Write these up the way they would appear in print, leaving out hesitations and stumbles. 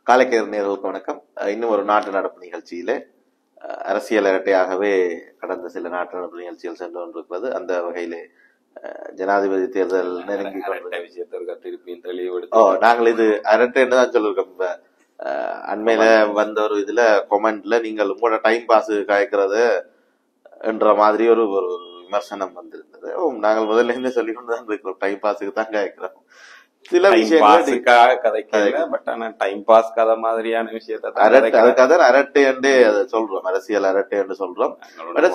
காலைக்கதிர் நேயர்களுக்கு வணக்கம். இன்னும் ஒரு நாட்டு நடப்பு நிகழ்ச்சியிலே அரசியல் அரட்டையாகவே கடந்த சில நாட்டு நடப்பு நிகழ்ச்சிகள் சென்று கொண்டிருக்கிறது. அந்த வகையிலே ஜனாதிபதி தேர்தல் நெருங்கி நாங்கள் இது அரட்டைன்னு தான் சொல்லியிருக்கோம். இப்ப அண்மையில வந்த ஒரு இதுல கொமெண்ட்ல நீங்கள் உங்களோட டைம் பாஸ் காய்க்கிறது என்ற மாதிரி ஒரு விமர்சனம் வந்திருந்தது. நாங்கள் முதல்ல இருந்து சொல்லி கொண்டு தான் இருக்கிறோம், டைம் பாஸுக்கு தான் காய்க்கிறோம். சில விஷயங்களுக்காக கதைக்கல, பட் ஆனா டைம் பாஸ் கதை மாதிரியான விஷயத்த அரட்டை என்று அதை சொல்றோம், அரசியல் அரட்டை என்று சொல்றோம்.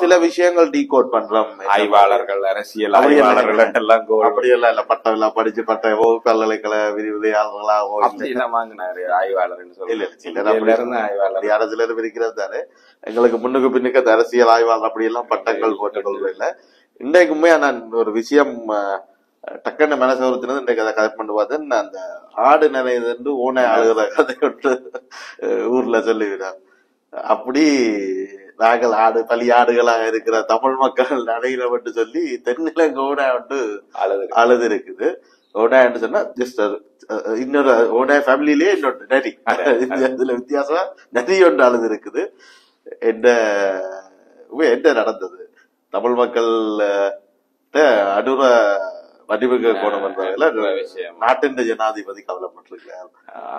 சில விஷயங்கள் டீகோட் பண்றோம். ஆய்வாளர்கள், அரசியல் ஆய்வாளர்கள் எல்லாம் அப்படியெல்லாம் இல்ல, பட்டம் எல்லாம் படிச்சு பட்ட பல்கலைக்கழக விரிவுரையாளர்களாக அப்படிலாம் வாங்கினாரு ஆய்வாளர் சொல்லி யார சிலர் இருக்கிறது தானே. எங்களுக்கு முன்னுக்கு பின்னுக்கு அந்த அரசியல் ஆய்வாளர் அப்படி எல்லாம் பட்டங்கள் போட்டுக் கொள்வது இல்லை. இன்றைக்குமே நான் ஒரு விஷயம் டக்குன்னு மனசு ஒருத்தினது இன்றைக்கு அதை கதை பண்ணி பார்த்தேன். அந்த ஆடு நினைது ஓனை ஆளுகிற கதை விட்டு ஊர்ல சொல்லிவிடார். அப்படி நாங்கள் பலி ஆடுகளாக இருக்கிற தமிழ் மக்கள் நடைகிறவட்டு சொல்லி தென்னிலங்க ஓனா விட்டு அழுது இருக்குது. ஓனான்னு சொன்னா ஜஸ்ட் இன்னொரு ஓனா ஃபேமிலியிலேயே இன்னொரு நரி, இதுல வித்தியாசம் நரி ஒன்று அழுது இருக்குது. என்ன நடந்தது தமிழ் மக்கள் அனுர வடிவுக கோணம் நாட்டின் ஜனாதிபதி கவலைப்பட்டிருக்கார்.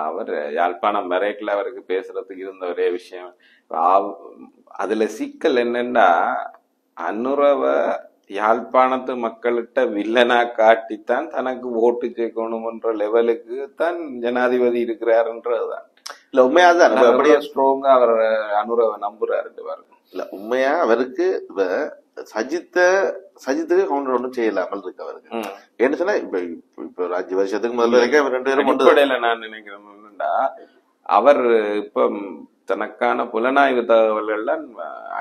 அவர் யாழ்ப்பாணம் வரைக்குல அவருக்கு பேசுறதுக்கு இருந்த ஒரே விஷயம், அதுல சிக்கல் என்னன்னா அனுரவ யாழ்ப்பாணத்து மக்கள்கிட்ட வில்லனா காட்டித்தான் தனக்கு ஓட்டு சேர்க்கணும்ன்ற லெவலுக்கு தான் ஜனாதிபதி இருக்கிறாருன்றதுதான். இல்ல உண்மையாதான் அப்படியே ஸ்ட்ராங்கா அவர் அனுரவ நம்புறாரு பாருங்க. இல்ல உண்மையா அவருக்கு சஜித்துக்கு கவுண்டர் ஒன்றும் செய்யலாமல் இருக்கு அவருக்கு. என்ன சொன்னா இப்ப ஒரு 5 வருஷத்துக்கு முதல்ல வரைக்கும் 2 பேரும் அடிப்படையில நான் நினைக்கிறேன்னா அவர் இப்ப தனக்கான புலனாய்வு தகவல்கள்ல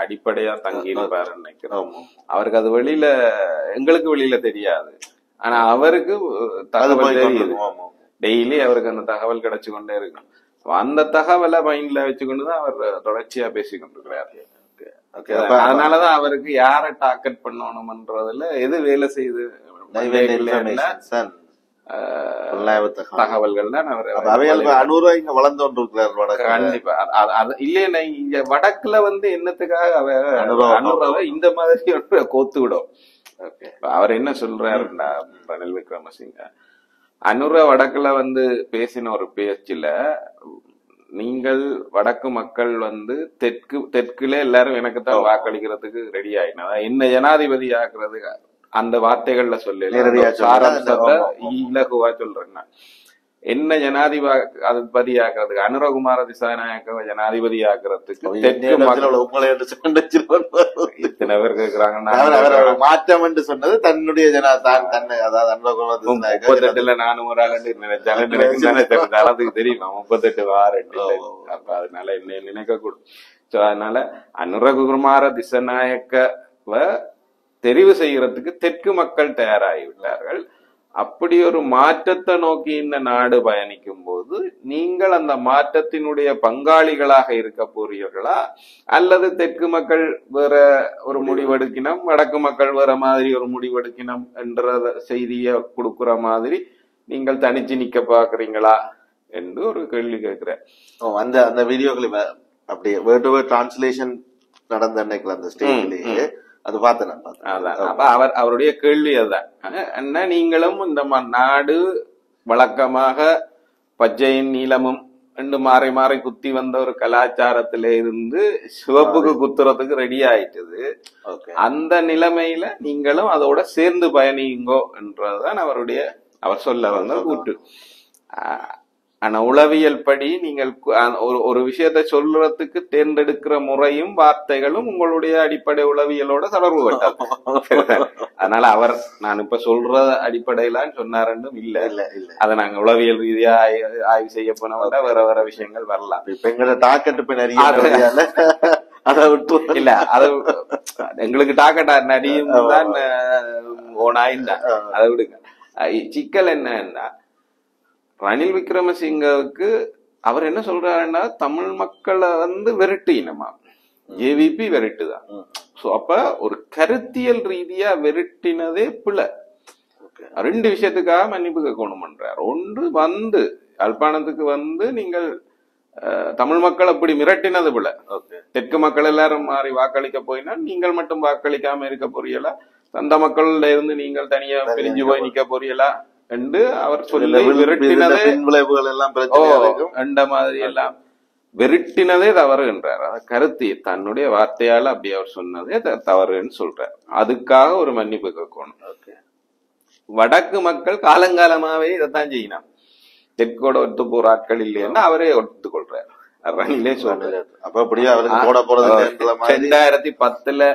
அடிப்படையா தங்கி இருப்பாரு நினைக்கிறோம். அவருக்கு அது வெளியில எங்களுக்கு வெளியில தெரியாது, ஆனா அவருக்கு தகவல் தெரியுது. டெய்லி அவருக்கு அந்த தகவல் கிடைச்சு கொண்டே இருக்கும். அந்த தகவலை மைண்ட்ல வச்சுக்கொண்டுதான் அவர் தொடர்ச்சியா பேசிக்கொண்டிருக்கிறாரு. அதனாலதான் அவருக்கு யாரை டார்கெட் பண்ணணும்ன்றதுல எது வேலை செய்யுது தகவல்கள் தான் இங்க வளர்ந்து கொண்டிருக்கிறார். கண்டிப்பா இல்லையா இங்க வடக்குல என்னத்துக்காக அனுராவை இந்த மாதிரி கோத்து விடும். அவர் என்ன சொல்றாருன்னா ரணில் விக்ரமசிங்க அனுர வடக்குல பேசின ஒரு பேச்சுல, நீங்கள் வடக்கு மக்கள் தெற்குல எல்லாரும் எனக்கு தான் வாக்களிக்கிறதுக்கு ரெடி ஆயினா என்ன ஜனாதிபதி ஆக்குறது அந்த வார்த்தைகள்ல சொல்லி இலகுவா சொல்றேன். என்ன ஜனாதிபதி ஆக்குறதுக்கு அனுரகுமார திசாநாயக்க ஜனாதிபதி ஆக்குறதுக்கு இத்தனை பேர் கேக்குறாங்க. மாற்றம் என்று சொன்னது தன்னுடைய அதாவது 38ல நானும் ஒரு ஆள் நினைச்சாலும் அதுக்கு தெரியும் 38 வாரண்டு. அப்ப அதனால என்ன நினைக்க கூடும். சோ அதனால அனுரகுமார திசாநாயக்கவை தெரிவு செய்யறதுக்கு தெற்கு மக்கள் தயாராகிவிட்டார்கள். அப்படி ஒரு மாற்றத்தை நோக்கி இந்த நாடு பயணிக்கும் போது நீங்கள் அந்த மாற்றத்தினுடைய பங்காளிகளாக இருக்க போறீர்களா, அல்லது தெற்கு மக்கள் வேற ஒரு முடிவெடுக்கணும், வடக்கு மக்கள் வேற மாதிரி ஒரு முடிவெடுக்கணும் என்ற செய்தியை கொடுக்குற மாதிரி நீங்கள் தனிச்சு நிக்க பாக்குறீங்களா என்று ஒரு கேள்வி கேட்கிறேன். அந்த வீடியோக்களை அப்படியே வேர்ட் டு வேர்ட் டிரான்ஸ்லேஷன் நடந்த அன்னைக்கு அந்த ஸ்டேஜ்லயே அது பார்த்தேன். அவருடைய கேள்வி அதுதான். என்ன நீங்களும் இந்த நாடு வழக்கமாக பச்சையும் நீளமும் ரெண்டு மாறி மாறி குத்தி வந்த ஒரு கலாச்சாரத்தில இருந்து சிவப்புக்கு குத்துறதுக்கு ரெடி ஆயிட்டது. அந்த நிலைமையில நீங்களும் அதோட சேர்ந்து பயணிங்கோ என்றதுதான் அவர் சொல்ல வந்த கூட்டு. ஆனா உளவியல் படி நீங்கள் ஒரு விஷயத்த சொல்றதுக்கு தேர்ந்தெடுக்கிற முறையும் வார்த்தைகளும் உங்களுடைய அடிப்படை உளவியலோட தொடர்பு பட்டது. அதனால அவர் நான் இப்ப சொல்ற அடிப்படையிலான்னு சொன்னாருன்னு இல்ல. அதை நாங்க உளவியல் ரீதியா ஆய்வு செய்ய போனோம்னா வேற விஷயங்கள் வரலாம். இப்ப எங்களை டாக்கெட்டு இல்ல அது எங்களுக்கு டாக்கெட்டா நடியும் தான் ஓனாயின்தான், அதை விடுங்க. சிக்கல் என்னன்னா ரணில் விக்ரமசிங்கவுக்கு அவர் என்ன சொல்றாருன்னா தமிழ் மக்களை வெறுட்டினமா ஏவிபி வெறுட்டுதான். சோ அப்ப ஒரு கருத்தியல் ரீதியா வெறுட்டினதே பிள்ளை. 2 விஷயத்துக்காக மன்னிப்பு கேட்கணும் பண்றார். ஒன்று யாழ்ப்பாணத்துக்கு நீங்கள் தமிழ் மக்கள் அப்படி மிரட்டினது போல ஓகே தெற்கு மக்கள் எல்லாரும் மாறி வாக்களிக்க போயினா நீங்கள் மட்டும் வாக்களிக்காம இருக்க போறீங்களா, அந்த மக்கள்ல இருந்து நீங்கள் தனியா பிரிஞ்சு போய் நிக்க போறீங்களா என்று அவர் சொல்லி விரட்டினதே விளைவுகள் எல்லாம் என்ற மாதிரி எல்லாம் விரட்டினதே தவறு என்றார். அந்த கருத்து தன்னுடைய வார்த்தையால அப்படி அவர் சொன்னதே தவறுன்னு சொல்றார். அதுக்காக ஒரு மன்னிப்பு கேட்கணும். வடக்கு மக்கள் காலங்காலமாவே இதைத்தான் செய்யணும். தெற்கோட ஒத்து போற ஆட்கள் இல்லைன்னா அவரே ஒத்துக்கொள்றாரு. ரணிலே சொல்றாரு. அப்ப அப்படியே அவருக்கு போட போறது 2010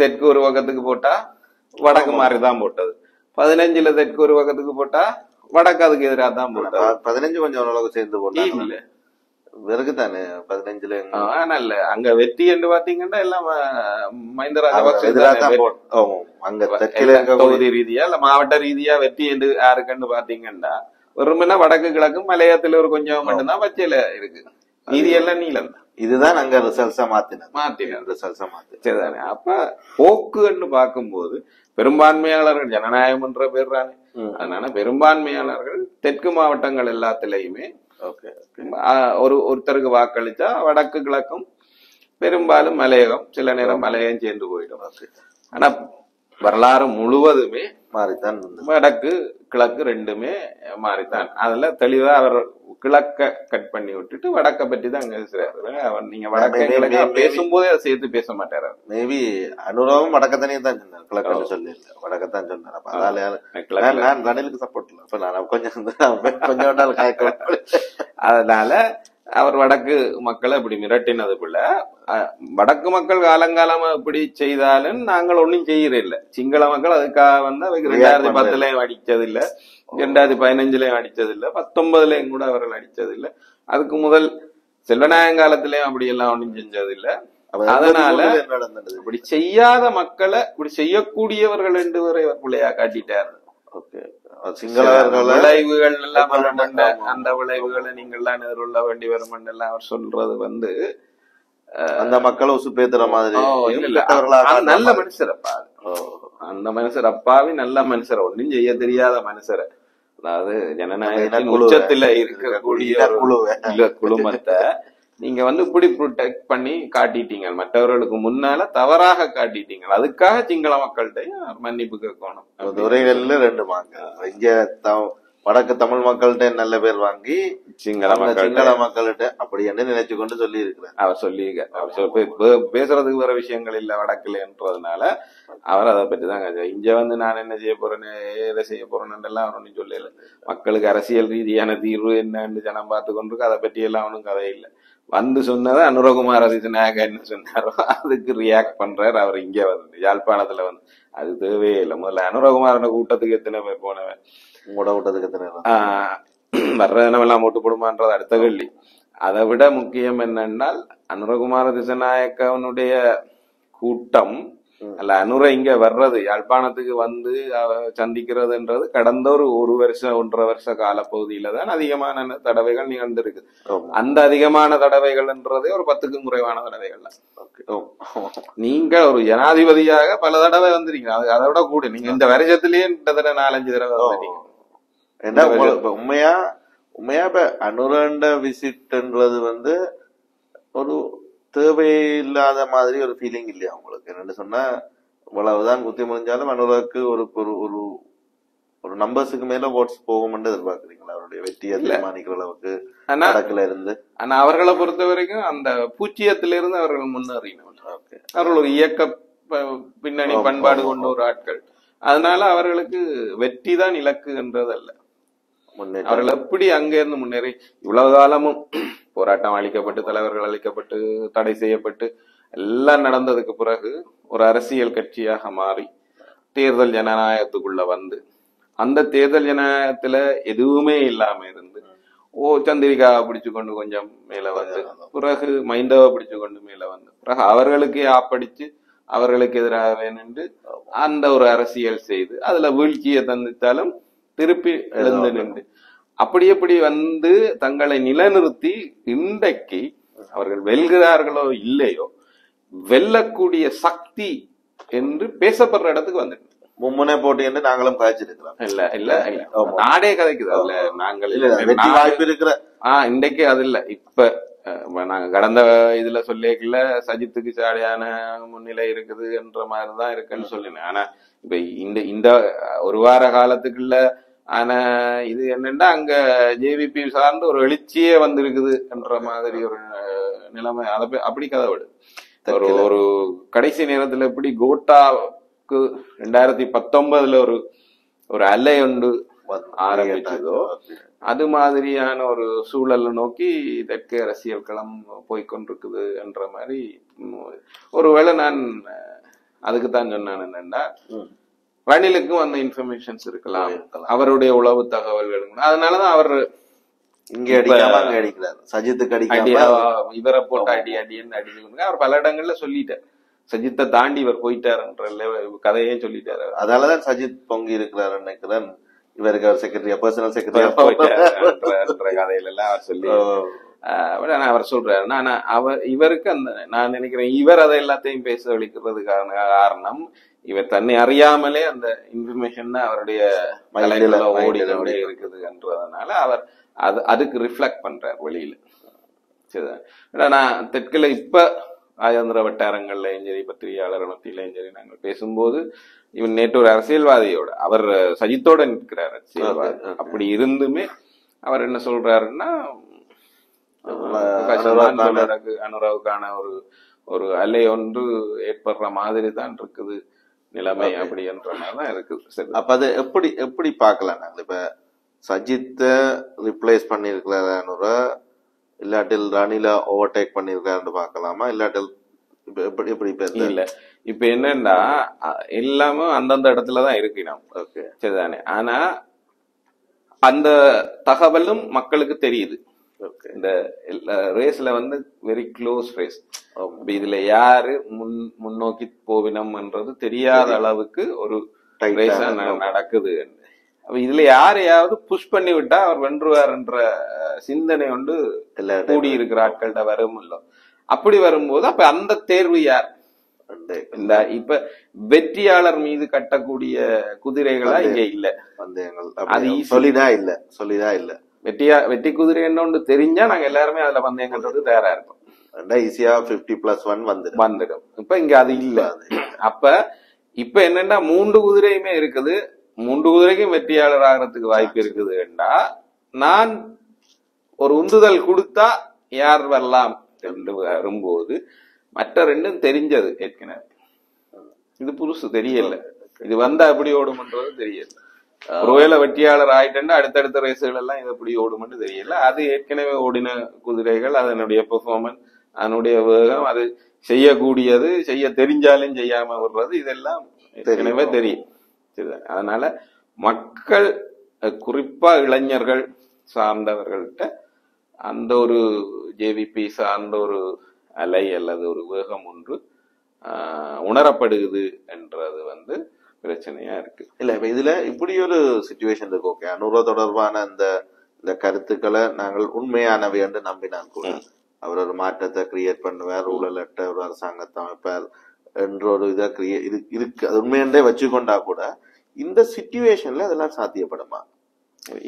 தெற்கு ஒரு பக்கத்துக்கு போட்டா வடக்கு மாதிரிதான் போட்டது. 15 தெற்கு ஒரு பக்கத்துக்கு போட்டா வடக்கு அதுக்கு எதிராக தான் போட்டது. 15 கொஞ்சம் ஓரளவுக்கு சேர்ந்து போட்டாங்க இல்ல வெறுக்கு தானே 15 இல்ல அங்க வெற்றி என்று பாத்தீங்கன்னா எல்லாம் மஹிந்த தொகுதி ரீதியா இல்ல மாவட்ட ரீதியா வெற்றி என்று யாருக்குன்னு பாத்தீங்கன்னா வெறுமனா வடக்கு கிழக்கு மலையத்துல ஒரு கொஞ்சம் மட்டும்தான் பச்சையில இருக்கு, மீதி எல்லாம் நீளம் தான். இதுதான் அங்க ரிசல்ட்ஸா மாத்தினது. அப்ப போக்குன்னு பார்க்கும்போது பெரும்பான்மையாளர்கள் ஜனநாயகம் என்ற பேர் தானே. அதனால பெரும்பான்மையாளர்கள் தெற்கு மாவட்டங்கள் எல்லாத்திலையுமே ஒருத்தருக்கு வாக்களிச்சா வடக்கு கிழக்கும் பெரும்பாலும் மலையகம், சில நேரம் மலையகம் சேர்ந்து போயிடும். ஆனா வரலாறு முழுவதுமே மாறித்தான் வடக்கு கிழக்கு ரெண்டுமே மாறித்தான். அதுல தெளிவா அவர் கிழக்க கட் பண்ணி விட்டுட்டு வடக்க பற்றி தான் அங்க நீங்க வடக்க பேசும்போதே அதை சேர்த்து பேச மாட்டாரு. மேபி அனுராவும் வடக்கத்தானே தான் சொன்னார், கிழக்கு சொல்லி இல்ல வடக்கத்தான் சொன்னார். அப்ப அதனால நான் ரணிலுக்கு சப்போர்ட் இல்ல. அப்ப நான் கொஞ்சம் அதனால அவர் வடக்கு மக்களை இப்படி மிரட்டினது போல வடக்கு மக்கள் காலங்காலமா இப்படி செய்தாலும் நாங்கள் ஒன்னும் செய்யறதில்ல. சிங்கள மக்கள் அதுக்காக வந்து அவைக்கு 2010 அடிச்சது இல்ல, 2015 அடிச்சது இல்ல, 19 கூட அவர்கள் அடிச்சது இல்ல, அதுக்கு முதல் செல்வநாயகங்காலத்திலயும் அப்படி எல்லாம் ஒன்னும் செஞ்சது இல்ல. அதனால இப்படி செய்யாத மக்களை இப்படி செய்யக்கூடியவர்கள் என்று வரை பிள்ளையா காட்டிட்டாரு. விளைவுகள் எல்லாம் அந்த விளைவுகளை நீங்கள் தான் எதிர்கொள்ள வேண்டி வரும் எல்லாம் அவர் சொல்றது வந்து அந்த மக்களை உசுப்பேத்துற மாதிரி நல்ல மனுஷரப்பா. அந்த மனுஷர் அப்பாவி நல்ல மனுஷர், ஒன்னும் செய்ய தெரியாத மனுஷரை, அதாவது ஜனநாயகத்தின் உச்சத்துல இருக்கக்கூடிய குழுமத்தை நீங்க வந்து இப்படி ப்ரொடெக்ட் பண்ணி காட்டிட்டீங்க, மற்றவர்களுக்கு முன்னால தவறாக காட்டிட்டீங்க. அதுக்காக சிங்கள மக்கள்கிட்ட மன்னிப்பு கேட்கணும். உரைகள்ல 2 இங்க வடக்கு தமிழ் மக்கள்கிட்ட நல்ல பேர் வாங்கி சிங்கள மக்கள்கிட்ட அப்படி என்ன நினைச்சு கொண்டு சொல்லி இருக்கிறார். அவர் பேசுறதுக்கு வேற விஷயங்கள் இல்ல வடக்குல என்றதுனால அவர் அதை பற்றி தாங்க இங்க வந்து நான் என்ன செய்ய போறேன்னு எதை செய்ய போறேன்னு எல்லாம் அவர் ஒன்னும் சொல்லல. மக்களுக்கு அரசியல் ரீதியான தீர்வு என்னன்னு ஜனம் பார்த்து கொண்டிருக்கு, அதை பற்றி எல்லாம் ஒன்றும் கதை இல்லை. வந்து சொன்னதை அனுரகுமார திசுநாயக என்ன சொன்னாரோ அதுக்கு ரியாக்ட் பண்றாரு அவர். இங்க வந்து யாழ்ப்பாணத்துல வந்து அது தேவையே இல்லை. முதல்ல அனுரகுமாரன கூட்டத்துக்கு எத்தனை பேர் போனவன், உங்களோட கூட்டத்துக்கு எத்தனை வர்றதெல்லாம் ஓட்டு போடுமான்றது அடுத்த கேள்வி. அதை விட முக்கியம் என்னன்னால் அனுரகுமார திசுநாயக்கவனுடைய கூட்டம் அல்ல அனுர இங்க வர்றது யாழ்ப்பாணத்துக்கு வந்து சந்திக்கிறதுன்றது கடந்த ஒரு வருஷம் 1.5 வருஷ காலப்பகுதியில தான் அதிகமான தடவைகள் நிகழ்ந்திருக்கு. அந்த அதிகமான தடவைகள்ன்றதே ஒரு 10க்கும் குறைவான தடவைகள் தான். நீங்க ஒரு ஜனாதிபதியாக பல தடவை வந்துருக்கீங்க, அதை விட கூட நீங்க இந்த வருஷத்திலேயே கிட்டத்தட்ட 4-5 தடவை வந்துட்டீங்க. என்ன உண்மையா இப்ப அனுரண்ட விசிட்ன்றது வந்து ஒரு தேவையில்லாத மாதிரி ஒரு ஃபீலிங் இல்லையா உங்களுக்கு? என்னன்னு சொன்னா இவ்வளவுதான் குத்தி முடிஞ்சாலும் அனுராக்கு ஒரு ஒரு நம்பர்ஸுக்கு மேல ஓட்ஸ் போகும்னு எதிர்பார்க்குறீங்களா? அவருடைய வெற்றியை தீர்மானிக்கிற அளவுக்கு வடக்குல இருந்து. ஆனா அவர்களை பொறுத்த வரைக்கும் அந்த பூச்சியத்திலிருந்து அவர்கள் முன்னேறினவர்கள். அவர்கள் ஒரு இயக்க பின்னணி பண்பாடு கொண்ட ஒரு ஆட்கள். அதனால அவர்களுக்கு வெற்றி தான் இலக்கு என்றதல்ல. அவர்கள் எப்படி அங்க இருந்து முன்னேறி இவ்வளவு காலமும் போராட்டம் அளிக்கப்பட்டு தலைவர்கள் அளிக்கப்பட்டு தடை செய்யப்பட்டு எல்லாம் நடந்ததுக்கு பிறகு ஒரு அரசியல் கட்சியாக மாறி தேர்தல் ஜனநாயகத்துக்குள்ள வந்து அந்த தேர்தல் ஜனநாயகத்துல எதுவுமே இல்லாம இருந்து சந்திரிகாவை பிடிச்சு கொண்டு கொஞ்சம் மேல வந்து பிறகு மைந்தவை பிடிச்சு கொண்டு மேல வந்து பிறகு அவர்களுக்கே ஆப்படிச்சு அவர்களுக்கு எதிராக வேணுண்டு அந்த ஒரு அரசியல் செய்து அதுல வீழ்ச்சியை தந்தித்தாலும் திருப்பி எழுந்து நின்று அப்படி எப்படி வந்து தங்களை நிலைநிறுத்தி இன்றைக்கு அவர்கள் வெல்கிறார்களோ இல்லையோ வெல்லக்கூடிய சக்தி என்று பேசப்படுற இடத்துக்கு வந்துட்டு மும்முனை போட்டி என்று நாங்களும் காய்ச்சிருக்கிறோம். இல்ல இல்ல இல்ல நாடே கதைக்குது அதுல. நாங்கள் வெற்றி வாய்ப்பு இருக்கிற இன்றைக்கு அது இல்ல. இப்ப நாங்க கடந்த இதுல சொல்லிக்கல சஜித்துக்கு சாடியான முன்னிலை இருக்குது என்ற மாதிரிதான் இருக்குன்னு சொல்லினேன். ஆனா இப்ப இந்த ஒரு வார காலத்துக்குள்ள ஆனா இது என்னன்னா அங்க ஜேவிபி சார்ந்து ஒரு எழுச்சியே வந்திருக்குது என்ற மாதிரி ஒரு நிலைமை. அதை அப்படி கதை விடு. ஒரு கடைசி நேரத்துல எப்படி கோட்டாவுக்கு 2019 ஒரு அலை ஒன்று ஆரம்பிச்சதோ அது மாதிரியான ஒரு சூழலை நோக்கி இதற்கு அரசியல் களம் போய்கொண்டிருக்குது என்ற மாதிரி. ஒருவேளை நான் அதுக்குத்தான் சொன்னேன் என்னன்னா ரணிலுக்கும் அந்த இன்ஃபர்மேஷன்ஸ் இருக்கலாம், அவருடைய உளவு தகவல்கள். அதனாலதான் அவர் இங்க அடிக்கிறார், சஜித்துக்கு அடிக்காம இவரை போட்டு அடின்னு அடிச்சு அவர் பல இடங்கள்ல சொல்லிட்டார். சஜித்தை தாண்டி இவர் போயிட்டாருன்ற கதையே சொல்லிட்டாரு. அதனாலதான் சஜித் பொங்கி இருக்கிறாரு நினைக்கிறேன். இவருக்கு அவர் செக்ரட்டரியா, பர்சனல் செக்ரட்டரியா கதையில எல்லாம் அவர் சொல்லி அவர் சொல்றாரு. ஆனா இவருக்கு அந்த நான் நினைக்கிறேன் இவர் அதை எல்லாத்தையும் பேச வலிக்கிறதுக்கான காரணம் இவர் தன்னை அறியாமலே அந்த இன்ஃபர்மேஷன் அவருடைய ஓடி இருக்குதுன்றதுனால அவர் அதுக்கு ரிஃப்ளெக்ட் பண்றார் வெளியில. சரிதான். நான் தெற்குல இப்ப ராஜேந்திர வட்டாரங்கள்லயும் சரி பத்திரிகையாளர் மத்தியிலையும் சரி நாங்கள் பேசும்போது இவன் நேற்று ஒரு அரசியல்வாதியோட அவர் சஜித்தோட நிற்கிறார் அரசியல்வாதி. அப்படி இருந்துமே அவர் என்ன சொல்றாருன்னா அனுராவுக்கான ஒரு அலை ஒன்று ஏற்படுற மாதிரி தான் இருக்குது நிலைமை அப்படின்ற மாதிரிதான் இருக்குது. அப்ப அது எப்படி பாக்கலாம்? நாங்க இப்ப சஜித்தை ரிப்ளேஸ் பண்ணிருக்கிறாரு, இல்லாட்டில் ரணில ஓவர்டேக் பண்ணிருக்காருன்னு பாக்கலாமா? இல்லாட்டில் எப்படி இல்ல இப்ப என்னன்னா எல்லாமே அந்தந்த இடத்துலதான் இருக்கு நமக்கு, சரிதானே? ஆனா அந்த தகவலும் மக்களுக்கு தெரியுது. இந்த ரேஸ்ல வெரி க்ளோஸ் ரேஸ். இதுல யாரு முன்னோக்கி போவினம்ன்றது தெரியாத அளவுக்கு ஒரு ரேஸா நடக்குது. இதுல யாரையாவது புஷ் பண்ணி விட்டா அவர் வென்றுவார் என்ற சிந்தனை கொண்டு கூடி இருக்கிற ஆட்கள்கிட்ட வரும் இல்ல. அப்படி வரும்போது அப்ப அந்த தேர்வு யார்? இந்த இப்ப வெற்றியாளர் மீது கட்டக்கூடிய குதிரைகளா இங்க இல்ல. அது சொல்லிதா இல்ல. வெற்றி குதிரை என்ன தெரிஞ்சா நாங்க எல்லாருமே அதுல பந்தயம் கட்டுறது தயாரா இருக்கோம். ஈஸியா 50+1 வந்துடும். இப்ப இங்க அது இல்ல. அப்ப இப்ப என்னன்னா 3 குதிரையுமே இருக்குது. 3 குதிரைக்கும் வெற்றியாளர் ஆகிறதுக்கு வாய்ப்பு இருக்குதுன்னா நான் ஒரு உந்துதல் கொடுத்தா யார் வரலாம் என்று வரும்போது மற்ற ரெண்டும் தெரிஞ்சது ஏற்கனவே. இது புதுசு தெரியல. இது வந்தா எப்படி ஓடும்ன்றது தெரியல. ஒருவேளை வெற்றியாளர் ஆயிட்டா அடுத்தடுத்த ரேசுகள் எல்லாம் இது எப்படி ஓடும்னு தெரியல. அது ஏற்கனவே ஓடின குதிரைகள், அதனுடைய பெர்ஃபார்மன்ஸ், அதனுடைய வேகம், அது செய்யக்கூடியது, செய்ய தெரிஞ்சாலும் செய்யாம விடுறது, இதெல்லாம் ஏற்கனவே தெரியும். அதனால மக்கள் குறிப்பா இளைஞர்கள் சார்ந்தவர்கள்ட்ட அந்த ஒரு ஜேவிபி சார்ந்த ஒரு அலை அல்லது ஒரு வேகம் ஒன்று உணரப்படுகிறது என்றது பிரச்சனையா இருக்கு. இல்ல இப்ப இதுல இப்படி ஒரு சிச்சுவேஷன் இருக்கு. ஓகே, அனுரா தொடர்பான இந்த கருத்துக்களை நாங்கள் உண்மையானவை என்று நம்பினால் கூட அவர் ஒரு மாற்றத்தை கிரியேட் பண்ணுவார், ஊழலற்ற ஒரு அரசாங்கத்தை அமைப்பார் என்ற ஒரு இதை இருக்கு. அது உண்மையன்றே வச்சுக்கொண்டா கூட இந்த சிச்சுவேஷன்ல அதெல்லாம் சாத்தியப்படுமா?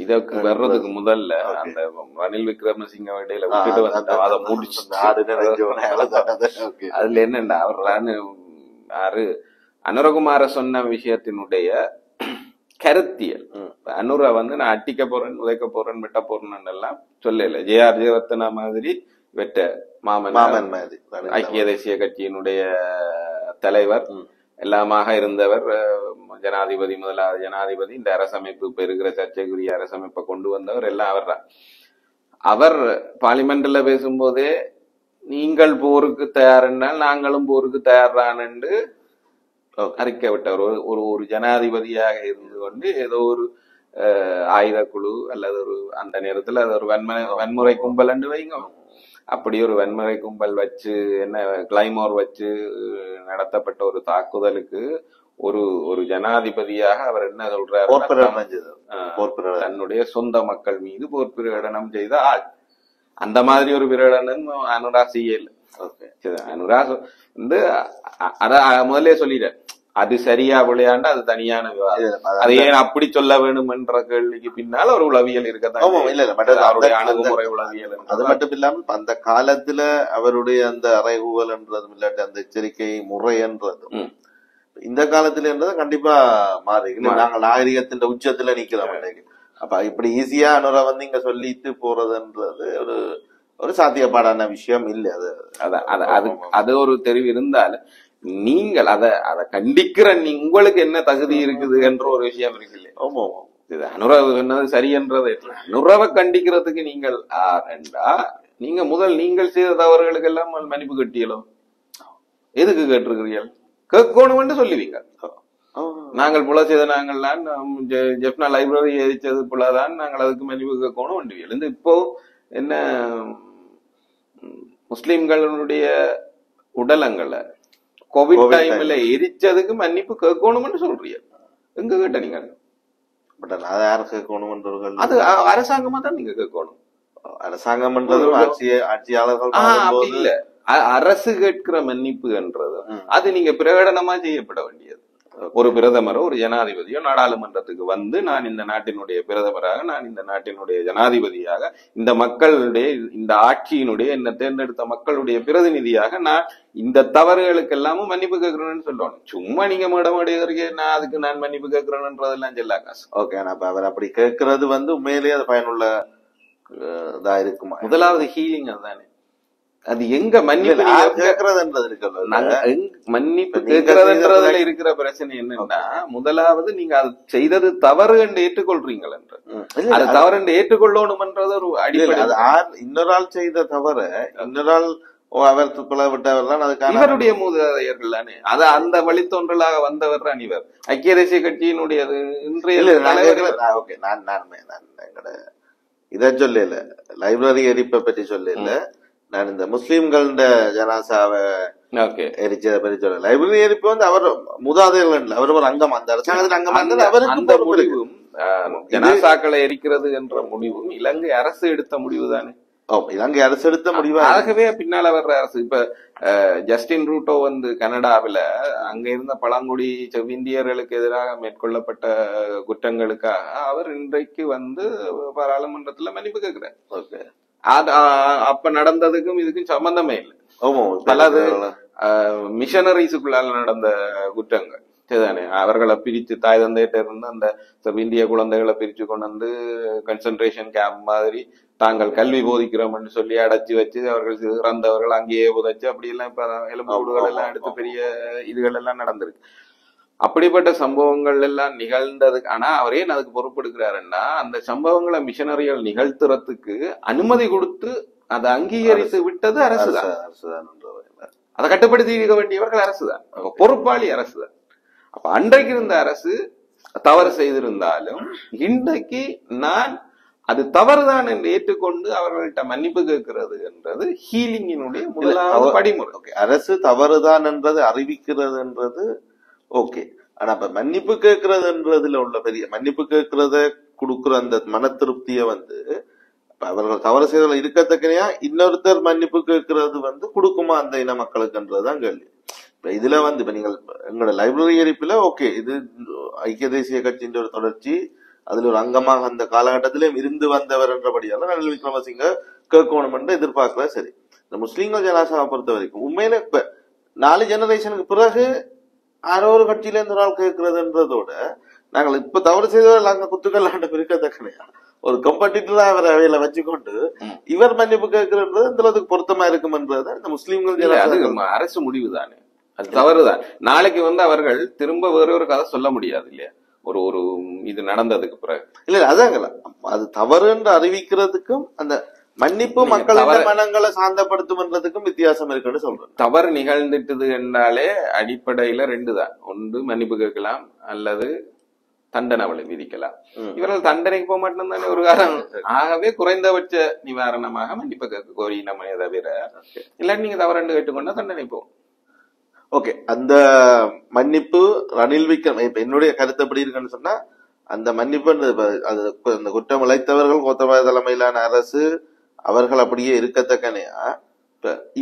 இதற்கு வர்றதுக்கு முதல்ல அந்த ரணில் விக்ரமசிங்க இடையில விட்டுட்டு அதை முடிச்சு அதுல என்னண்டா அவர் அனுரகுமார சொன்ன விஷயத்தினுடைய கருத்தியல். அனுரா நான் அட்டிக்க போறேன், உதைக்க போறேன், வெட்ட போறேன்னு எல்லாம் சொல்லல. ஜே.ஆர். ஜெயவர்தனா மாதிரி வெட்ட மாமன் மாதிரி ஐக்கிய தேசிய கட்சியினுடைய தலைவர் எல்லாமாக இருந்தவர், ஜனாதிபதி, முதலாவது ஜனாதிபதி, இந்த அரசமைப்பு இப்ப இருக்கிற சர்ச்சைக்குரிய அரசமைப்பை கொண்டு வந்தவர் எல்லாம் அவர் தான். அவர் பார்லிமெண்ட்ல பேசும்போதே நீங்கள் போருக்கு தயார்னால் நாங்களும் போருக்கு தயார்தான் என்று அறிக்கை விட்டவர். ஒரு ஜனாதிபதியாக இருந்து கொண்டு ஏதோ ஒரு ஆயுத குழு அல்லது ஒரு அந்த நேரத்துல அது ஒரு வன்முறை கும்பல் என்று வைங்க. அப்படி ஒரு வன்முறை கும்பல் வச்சு என்ன கிளைமோர் வச்சு நடத்தப்பட்ட ஒரு தாக்குதலுக்கு ஒரு ஜனாதிபதியாக அவர் என்ன சொல்றாரு, தன்னுடைய சொந்த மக்கள் மீது போர் பிரகடனம் செய்த ஆள். அந்த மாதிரி ஒரு பிரகடனம் அனுரா செய்யல. அனுரா அத முதலே சொல்லிட அது சரியா விளையாண்டா அது தனியான விவாதம். அது ஏன் அப்படி சொல்ல வேணும் என்ற கேள்விக்கு பின்னால் ஒரு உளவியல் இருக்கத்தான். அவருடைய அணுகுமுறை உளவியல். அது மட்டும் இல்லாமல் அந்த காலத்துல அவருடைய அந்த அறைகூவல் என்றதும் இல்லாட்டி அந்த எச்சரிக்கை முறை என்றதும் இந்த காலத்துல என்றது கண்டிப்பா மாறி. நாங்கள் நாகரிகத்தின் உச்சத்துல நிக்கிறோம். அப்ப இப்படி ஈஸியா அனுரை வந்து இங்க சொல்லிட்டு போறதுன்றது ஒரு சாத்தியப்பாடான விஷயம் இல்லை. அது ஒரு தெரிவு இருந்தாலும் நீங்கள் அதை கண்டிக்கிற உங்களுக்கு என்ன தகுதி இருக்குது என்ற ஒரு விஷயம் இருக்கு இல்லையா? இது அனுரவு என்னது சரி என்றது. அனுரவை கண்டிக்கிறதுக்கு நீங்கள் நீங்க நீங்கள் செய்த தவறுகளுக்கு எல்லாம் மன்னிப்பு கட்டியலோ எதுக்கு கேட்டிருக்கிறீர்கள்? கேட்கணும் சொல்லுவீங்க. நாங்கள் புல செய்த நாங்கள்லாம் ஜெப்னா லைப்ரரி எரிச்சது புலதான், நாங்கள் அதுக்கு மன்னிப்பு கேட்கணும். இப்போ என்ன முஸ்லிம்களுடைய உடலங்களை கோவிட் டைம்ல எரிச்சதுக்கு மன்னிப்பு கேட்கணும்னு சொல்றீங்க. எங்க கேட்ட நீங்க? அதை யாரு கேட்கணும்? அது அரசாங்கமா தான் நீங்க கேட்கணும். அரசாங்கம் ஆட்சியாளர்கள் இல்ல, அரசு கேட்கிற மன்னிப்பு என்றது அது நீங்க பிரகடனமா செய்யப்பட வேண்டியது. ஒரு பிரதமரோ ஒரு ஜனாதிபதியோ நாடாளுமன்றத்துக்கு வந்து நான் இந்த நாட்டினுடைய பிரதமராக, நான் இந்த நாட்டினுடைய ஜனாதிபதியாக, இந்த மக்களுடைய இந்த ஆட்சியினுடைய என்ன தேர்ந்தெடுத்த மக்களுடைய பிரதிநிதியாக நான் இந்த தவறுகளுக்கு எல்லாமும் மன்னிப்பு கேட்கிறேன்னு சொல்லணும். சும்மா நீங்க மேடமேடையவருக்கு நான் அதுக்கு நான் மன்னிப்பு கேட்கிறேன்றதெல்லாம் சொல்லாங்க. ஓகே, அவர் அப்படி கேட்கறது வந்து உண்மையிலேயே அது பயனுள்ள இதா இருக்குமா? முதலாவது ஹீலிங் அதுதானே. அது எங்க மன்னிப்பு கேட்கறதுன்றது இருக்குல்ல, மன்னிப்பு கேட்கறதுன்றதுல இருக்கிற பிரச்சனை என்னன்னா, முதலாவது நீங்க அது செய்தது தவறு என்று ஏற்றுக்கொள்றீங்கள் என்று, அது தவறு என்று ஏற்றுக்கொள்ளணும்ன்றது ஒரு அடிப்படை. இன்னொரு ஆள் செய்த தவறு இன்னொரு ஆள் அவர் துப்புல விட்டவர் தான் அதுக்கான இவருடைய மூதாதையர்கள் தானே. அது அந்த வழித்தோன்றலாக வந்தவர் தான் இவர். ஐக்கிய தேசிய கட்சியினுடைய இன்றைய இதை சொல்லல, லைப்ரரி எரிப்பை பற்றி சொல்லல, நான் இந்த முஸ்லிம்கள ஜனாசாவை எரிச்சதை பற்றி சொல்ல. லைப்ரரி எரிப்பு வந்து அவர் மூதாதையர்கள், அவர் ஒரு அங்கம், அந்த அரசாங்கத்தின் அங்கம். அந்த முடிவும் ஜனாசாக்களை எரிக்கிறது என்ற முடிவும் இலங்கை அரசு எடுத்த முடிவு தானே. இலங்கை அரசு எடுத்த முடிவு. ஆகவே பின்னால வர்ற அரசு இப்ப ஜஸ்டின் ரூட்டோ வந்து கனடாவில அங்க இருந்த பழங்குடி செவ்விந்தியர்களுக்கு எதிராக மேற்கொள்ளப்பட்ட குற்றங்களுக்காக அவர் இன்றைக்கு வந்து பாராளுமன்றத்துல மன்னிப்பு கேட்கிறார். அப்ப நடந்ததுக்கும் இதுக்கும் சம்பந்தமே இல்லை. பலது மிஷனரிஸுக்குள்ளால நடந்த குற்றங்கள் தானே. அவர்களை பிரிச்சு தாய் தந்தையிட்ட இருந்து அந்த இந்திய குழந்தைகளை பிரிச்சு கொண்டு வந்து கன்சன்ட்ரேஷன் கேம்ப் மாதிரி தாங்கள் கல்வி போதிக்கிறோம்னு சொல்லி அடைச்சி வச்சு அவர்கள் இறந்தவர்கள் அங்கேயே புதைச்சு அப்படி எல்லாம் இப்ப எலும்புகள் எல்லாம் எடுத்து பெரிய இதுகள் எல்லாம் நடந்திருக்கு. அப்படிப்பட்ட சம்பவங்கள் எல்லாம் நிகழ்ந்ததுக்கு ஆனா அவர் ஏன் அதுக்கு பொறுப்பெடுக்கிறாருன்னா, அந்த சம்பவங்களை மிஷனரிகள் நிகழ்த்துறதுக்கு அனுமதி கொடுத்து அதை அங்கீகரித்து விட்டது அரசுதான். அதை கட்டுப்படுத்தி இருக்க வேண்டியவர்கள் அரசுதான், பொறுப்பாளி அரசுதான். அப்ப அன்றைக்கு இருந்த அரசு தவறு செய்திருந்தாலும் இன்றைக்கு நான் அது தவறுதான் என்று ஏற்றுக்கொண்டு அவர்கள்ட்ட மன்னிப்பு கேட்கிறது என்றது ஹீலிங்கினுடைய முதலாவது படிமுறை. அரசு தவறுதான் என்றது அறிவிக்கிறது என்றது ஓகே. ஆனா இப்ப மன்னிப்பு கேட்கறதுன்றதுல உள்ள பெரிய மன்னிப்பு கேட்கறத கொடுக்குற அந்த மன திருப்திய வந்து அவர்கள் தவறு செய்தல இருக்கத்தக்கனையா இன்னொருத்தர் மன்னிப்பு கேட்கறது வந்து கொடுக்குமா அந்த இன மக்களுக்குன்றதுதான் கேள்வி. இப்ப இதுல வந்து இப்ப நீங்கள் எங்களோட லைப்ரரி எரிப்புல ஓகே, இது ஐக்கிய தேசிய கட்சியின் ஒரு தொடர்ச்சி, அதுல ஒரு அங்கமாக அந்த காலகட்டத்திலும் இருந்து வந்தவர் என்றபடியால ரணில் விக்ரமசிங்க கேட்கணும் என்று எதிர்பார்க்கல. சரி, இந்த முஸ்லீம்கள் ஜனாசாவை பொறுத்த வரைக்கும் உண்மையில இப்ப 4 ஜெனரேஷனுக்கு பிறகு யாரோ ஒரு கட்சியில இருந்து ஒரு ஆள் கேட்கறதுன்றதோட நாங்கள் இப்ப தவறு செய்தவர்கள் அங்க குத்துக்கள் ஆண்டு இருக்கத்தக்கனையா ஒரு கம்படிட்டரா அவர் அவையில வச்சுக்கொண்டு இவர் மன்னிப்பு கேட்கிறது இந்த அளவுக்கு பொருத்தமா இருக்கும்ன்றது இந்த முஸ்லீம்கள் அரசு முடிவு தானே, அது தவறுதான். நாளைக்கு வந்து அவர்கள் திரும்ப வேற ஒரு கதை சொல்ல முடியாது இல்லையா, ஒரு இது நடந்ததுக்கு பிறகு. இல்ல அதாங்கல, அது தவறு என்று அறிவிக்கிறதுக்கும் அந்த மன்னிப்பு மக்களின் மனங்களை சாந்தப்படுத்தும்ன்றதுக்கும் வித்தியாசம் இருக்குன்னு சொல்றேன். தவறு நிகழ்ந்துட்டது என்றாலே அடிப்படையில 2 தான். ஒன்று மன்னிப்பு கேட்கலாம் அல்லது தண்டனை விதிக்கலாம். இவர்கள் தண்டனைக்கு போக மாட்டோம் தானே ஒரு காரணம். ஆகவே குறைந்தபட்ச நிவாரணமாக மன்னிப்பு கேட்க கோரினமே தவிர இல்லாட்டி நீங்க தவறு கேட்டுக்கொண்டா தண்டனை போகும். ஓகே, அந்த மன்னிப்பு ரணில் விக்ரம் இப்ப என்னுடைய கருத்து எப்படி இருக்குன்னு சொன்னா, அந்த மன்னிப்பு அது அந்த குற்றம் இழைத்தவர்கள் கோத்தபாய தலைமையிலான அரசு அவர்கள் அப்படியே இருக்கத்தக்கனையா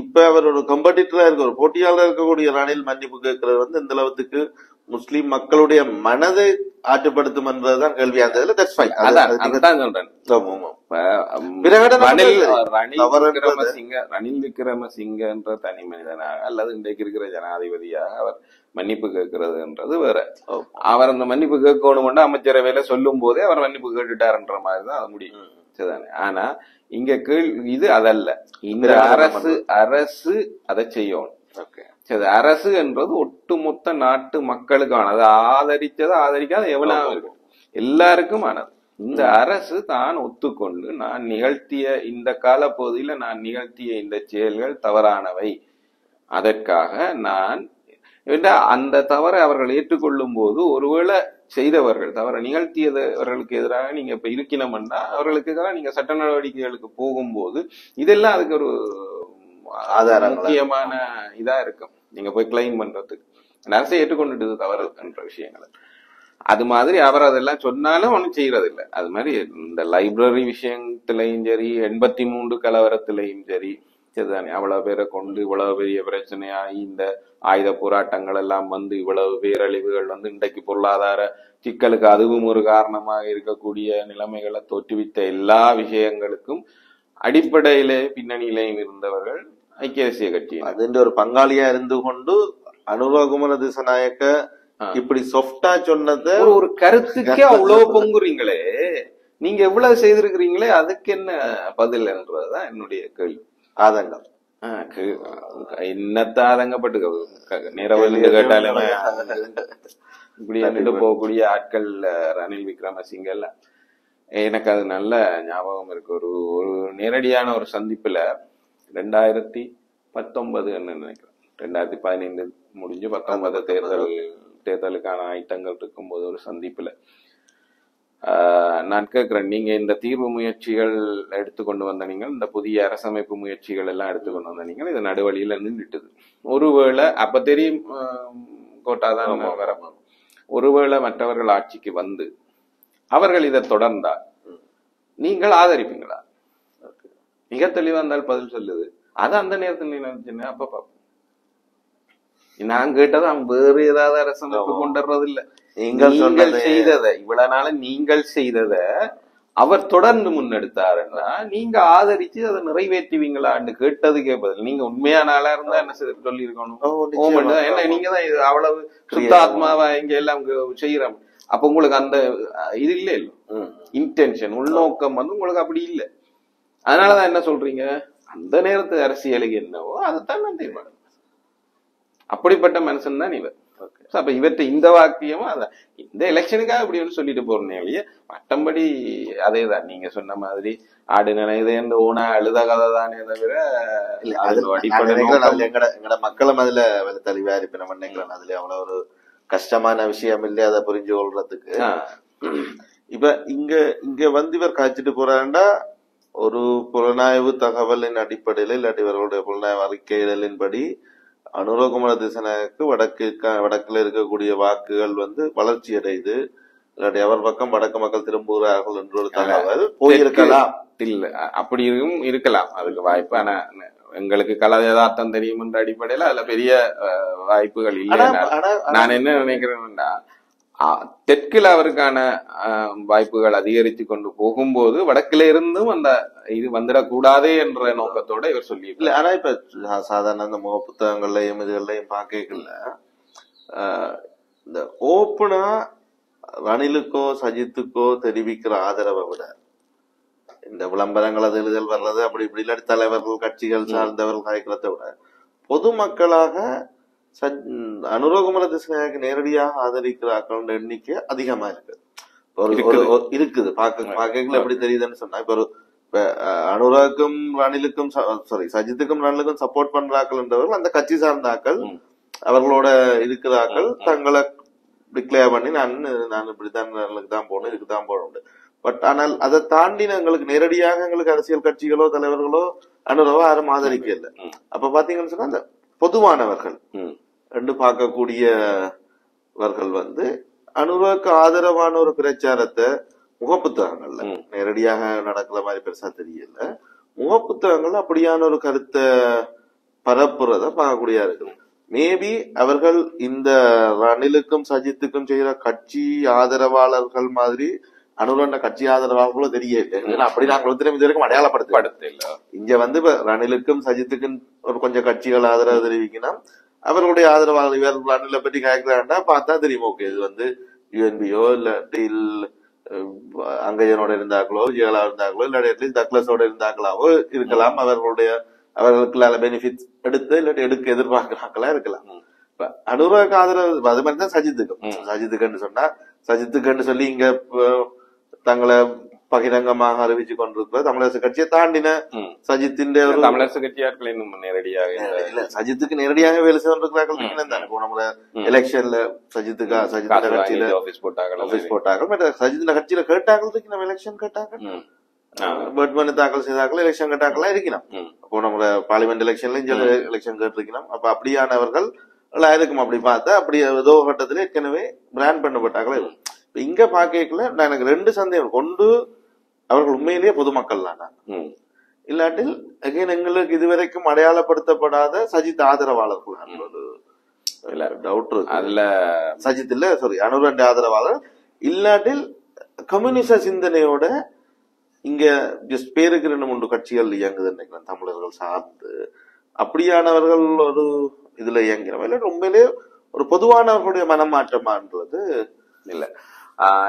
இப்ப அவர் ஒரு கம்படிட்டரா இருக்க ஒரு போட்டியாளர் இருக்கக்கூடிய ரணில் மன்னிப்பு கேட்கறது வந்து இந்த அளவுக்கு முஸ்லிம் மக்களுடைய மனதை ஆற்றுப்படுத்தும் என்பதுதான் கேள்வியா இருந்ததுல. That's fine. அதான் சொல்றேன். ரணில் விக்ரமசிங்கன்ற தனி மனிதனாக அல்லது இன்றைக்கு இருக்கிற ஜனாதிபதியாக அவர் மன்னிப்பு கேட்கிறதுன்றது வேற. அவர் அந்த மன்னிப்பு கேட்கணும்னா அமைச்சரவையில சொல்லும் போதே அவர் மன்னிப்பு கேட்டுட்டாருன்ற மாதிரிதான் அது முடியும். சரிதானே? ஆனா இங்க இது அதல்ல. இந்த அரசு அதை செய்யணும். சரி, அரசு என்றது ஒட்டுமொத்த நாட்டு மக்களுக்கான, அதை ஆதரிக்காத எவ்வளவு இருக்கும், எல்லாருக்கும் ஆனது. இந்த அரசு தான் ஒத்துக்கொண்டு நான் நிகழ்த்திய இந்த காலப்பகுதியில நான் நிகழ்த்திய இந்த செயல்கள் தவறானவை, அதற்காக நான் அந்த தவறை அவர்கள் ஏற்றுக்கொள்ளும் போது ஒருவேளை செய்தவர்கள் தவறை நிகழ்த்தியவர்களுக்கு எதிராக நீங்க இப்ப இருக்கணும்னா அவர்களுக்கு எதிராக நீங்க சட்ட நடவடிக்கைகளுக்கு போகும்போது இதெல்லாம் அதுக்கு ஒரு முக்கியமான இதா இருக்கும். நீங்க போய் கிளைம் பண்றதுக்கு அரசை ஏற்றுக்கொண்டுட்டு தவறு என்ற விஷயங்களை அது மாதிரி அவர் அதெல்லாம் சொன்னாலும் ஒன்னும் செய்யறது இல்லை. அது மாதிரி இந்த லைப்ரரி விஷயத்திலையும் சரி, 83 கலவரத்திலையும் சரி, சரிதானே, அவ்வளவு பேரை கொண்டு இவ்வளவு பெரிய பிரச்சனையாகி இந்த ஆயுத போராட்டங்கள் எல்லாம் வந்து இவ்வளவு பேரழிவுகள் வந்து இன்றைக்கு பொருளாதார சிக்கலுக்கு அதுவும் ஒரு காரணமாக இருக்கக்கூடிய நிலைமைகளை தோற்றுவித்த எல்லா விஷயங்களுக்கும் அடிப்படையிலே பின்னணியிலையும் இருந்தவர்கள் ஐக்கிய தேசிய கட்சி. அதுன்ற ஒரு பங்காளியா இருந்து கொண்டு அனுராகுமார திசாநாயக்க இப்படி சொஃப்டா சொன்னது ஒரு கருத்துக்கே அவ்வளவு பொங்குறீங்களே, நீங்க எவ்வளவு செய்திருக்கிறீங்களே, அதுக்கு என்ன பதில் என்றதுதான் என்னுடைய கேள்வி. ஆதங்கம் என்னத்த ஆதங்கப்பட்டு நேரவழி கேட்டாலுமே இப்படி நின்று போகக்கூடிய ஆட்கள் ரணில் விக்ரமசிங்க எல்லாம் எனக்கு அது நல்ல ஞாபகம் இருக்கு. ஒரு நேரடியான ஒரு சந்திப்புல 2019 நினைக்கிறேன், 2015 முடிஞ்சு 19 தேர்தலுக்கான ஆயத்தங்கள் இருக்கும்போது ஒரு சந்திப்புல நான் கேட்கிறேன், நீங்க இந்த தீர்வு முயற்சிகள் எடுத்துக்கொண்டு வந்த நீங்கள், இந்த புதிய அரசமைப்பு முயற்சிகள் எல்லாம் எடுத்துக்கொண்டு வந்த நீங்கள், இது நடுவழியில நின்றுட்டுது. ஒருவேளை அப்ப தெரியும் கோட்டாதான் வர, ஒருவேளை மற்றவர்கள் ஆட்சிக்கு வந்து அவர்கள் இதை தொடர்ந்தால் நீங்கள் ஆதரிப்பீங்களா? மிக தெளிவா இருந்தால் பதில் சொல்லுது. அது அந்த நேரத்தில் நீ நினைச்சேன். அப்ப பாப்போம். நான் கேட்டது அவன் வேறு ஏதாவது அரசமைப்பு கொண்டுறது இல்ல, நீங்கள் செய்ததை இவ்வளவு நாள நீங்கள் செய்தத அவர் தொடர்ந்து முன்னெடுத்தாருன்னா நீங்க ஆதரிச்சு அதை நிறைவேற்றுவீங்களான்னு கேட்டதுக்கே பதில் நீங்க உண்மையான ஆளா இருந்தா என்ன சொல்லி இருக்கணும். ஏன்னா நீங்க தான் இது அவ்வளவு சுத்தாத்மாவா இங்க எல்லாம் செய்யறோம். அப்ப உங்களுக்கு அந்த இது இல்ல இன்டென்ஷன், உள்நோக்கம் வந்து உங்களுக்கு அப்படி இல்லை. அதனாலதான் என்ன சொல்றீங்க, அந்த நேரத்து அரசியலுக்கு என்னவோ அதைத்தான் நான் தீர்மானம். அப்படிப்பட்ட மனுஷன் தான் இவர். அப்ப இவற்றை இந்த வாக்கியமா அதான் இந்த எலெக்ஷனுக்காக இப்படி வந்து சொல்லிட்டு போறேன் இல்லையா, மற்றபடி அதேதான் நீங்க சொன்ன மாதிரி ஆடு நினைது இந்த ஊனா அழுத கதை தானே தவிர எங்கட மக்களும் அதுல தெளிவா இருப்பேன் நம்ம நினைக்கிறேன். அதுல அவ்வளவு ஒரு கஷ்டமான விஷயம் இல்லை அதை புரிஞ்சு கொள்றதுக்கு. இப்ப இங்க வந்து இவர் காய்ச்சிட்டு போறாருண்டா ஒரு புலனாய்வு தகவலின் அடிப்படையில இல்லாட்டி இவர்களுடைய புலனாய்வு அறிக்கைகளின்படி அனுராகுமார திசாநாயக்கு வடக்குல இருக்கக்கூடிய வாக்குகள் வந்து வளர்ச்சி அடையுது, இல்லாட்டி அவர் பக்கம் வடக்கு மக்கள் திரும்புகிறார்கள் என்ற ஒரு தகவல் போயிருக்கலாம். இல்ல அப்படி இருக்கலாம், அதுக்கு வாய்ப்பு. ஆனா எங்களுக்கு கல யதார்த்தம் தெரியும் என்ற அடிப்படையில அதுல பெரிய வாய்ப்புகள் இல்லை. நான் என்ன நினைக்கிறேன்னா தெற்குல அவருக்கான வாய்ப்புகள் அதிகரித்து கொண்டு போகும்போது வடக்குல இருந்தும் அந்த இது வந்துடக்கூடாது என்ற நோக்கத்தோட இவர் சொல்லி இல்ல. ஆனா இப்ப சாதாரண இந்த முக புத்தகங்கள்லயும் இதுகள்லையும் பாக்கல இந்த ஓப்பனா ரணிலுக்கோ சஜித்துக்கோ தெரிவிக்கிற ஆதரவை விட இந்த விளம்பரங்கள் அது எழுதல் வர்றது அப்படி இப்படி இல்லாட்டி தலைவர்கள் கட்சிகள் சார்ந்தவர்கள் காய்க்கிறத விட பொதுமக்களாக அனுராகுமார திசாநாயக்கு நேரடியாக ஆதரிக்கிறார்கள் எண்ணிக்கை அதிகமா இருக்கு இருக்குது. பாக்கல எப்படி தெரியுதுன்னு சொன்னா இப்ப அனுராக்கும் ரணிலுக்கும் சஜித்துக்கும் ரணிலுக்கும் சப்போர்ட் பண்றாக்கள் என்றவர்கள் அந்த கட்சி சார்ந்தாக்கள் அவர்களோட இருக்கிறாக்கள் தங்களை டிக்ளேர் பண்ணி நான் இப்படித்தான் ரணிலுக்கு தான் போகணும் இதுக்கு தான் போகணும். பட் ஆனால் அதை தாண்டி எங்களுக்கு நேரடியாக எங்களுக்கு அரசியல் கட்சிகளோ தலைவர்களோ அனுராவை யாரும் ஆதரிக்க இல்லை. அப்ப பாத்தீங்கன்னு சொன்னா அந்த பொதுவானவர்கள் ரெண்டு பார்க்கக்கூடியவர்கள் வந்து அனுராவுக்கு ஆதரவான ஒரு பிரச்சாரத்தை முகப்புத்தகங்கள்ல நேரடியாக நடக்கிற மாதிரி பெருசா தெரியல, முகப்புத்தகங்கள்ல அப்படியான ஒரு கருத்தை பரப்புறத பார்க்கக்கூடியா இருக்கு. மேபி அவர்கள் இந்த ரணிலுக்கும் சஜித்துக்கும் செய்யற கட்சி ஆதரவாளர்கள் மாதிரி அனுரண்ட கட்சி ஆதரவாளர்களும் தெரியல. அப்படி நாங்கள் இது வரைக்கும் அடையாளப்படுத்த இங்க வந்து இப்ப ரணிலுக்கும் சஜித்துக்கும் ஒரு கொஞ்சம் கட்சிகள் ஆதரவு தெரிவிக்கணும். அவர்களுடைய ஆதரவாளர் இவர் ரணிலை பற்றி கேட்கிறாண்டா பார்த்தா தெரியும். ஓகே, இது வந்து யூஎன்பியோ இல்லாட்டி அங்கஜனோட இருந்தாங்களோ, ஜெயலா இருந்தாங்களோ, இல்லாட்டி டக்ளஸோட இருந்தாங்களாவோ இருக்கலாம். அவர்களுக்கு பெனிஃபிட் எடுத்து இல்லாட்டி எடுக்க எதிர்பார்க்கிறாங்களா இருக்கலாம். அனுராக்கு ஆதரவு அது மாதிரிதான் சஜித்துக்குன்னு சொன்னா சஜித்துக்குன்னு சொல்லி இங்க தங்களை பகிரங்கமாக அறிவிச்சு கொண்டிருக்கிற தமிழரசு கட்சியை தாண்டின சஜித்தின் தமிழரசு கட்சியாட்கள் இன்னும் நேரடியாக இல்ல சஜித்துக்கு நேரடியாக வேலை செய்து கொண்டிருக்கிறார்கள். இப்போ நம்ம எலெக்ஷன்ல சஜித் கட்சியில ஆபீஸ் போட்டாங்க. சஜித் கட்சியில கேட்டாங்க, நம்ம எலெக்ஷன் கேட்டாங்க, வேட்புமனு தாக்கல் செய்தார்கள், எலெக்ஷன் கேட்டாக்கெல்லாம் இருக்கணும். அப்போ நம்ம பார்லிமெண்ட் எலெக்ஷன்ல இங்க எலெக்ஷன் கேட்டிருக்கணும். அப்ப அப்படியானவர்கள் இருக்கும். அப்படி பார்த்தா அப்படி ஏதோ கட்டத்துல ஏற்கனவே பிராண்ட் பண்ணப்பட்டாங்களே. இங்க பாக்கல நான் எனக்கு ரெண்டு சந்தேகம் கொண்டு, அவர்கள் உண்மையிலேயே பொதுமக்கள் தானா இல்லாட்டில் அகைன் எங்களுக்கு இதுவரைக்கும் அடையாளப்படுத்தப்படாத சஜித் ஆதரவாளர்கள் ஒரு டவுட் இருக்கு. அதுல சஜித் இல்ல சாரி அனுரண்ட ஆதரவாளர் இல்லாட்டில் கம்யூனிச சிந்தனையோட இங்க ஜஸ்ட் பேருக்கு 2-3 கட்சிகள் இயங்குது நினைக்கிறேன் தமிழர்கள் சார்ந்து. அப்படியானவர்கள் ஒரு இதுல இயங்கிறவங்க இல்ல உண்மையிலே ஒரு பொதுவானவர்களுடைய மனமாற்றமான்றது இல்ல.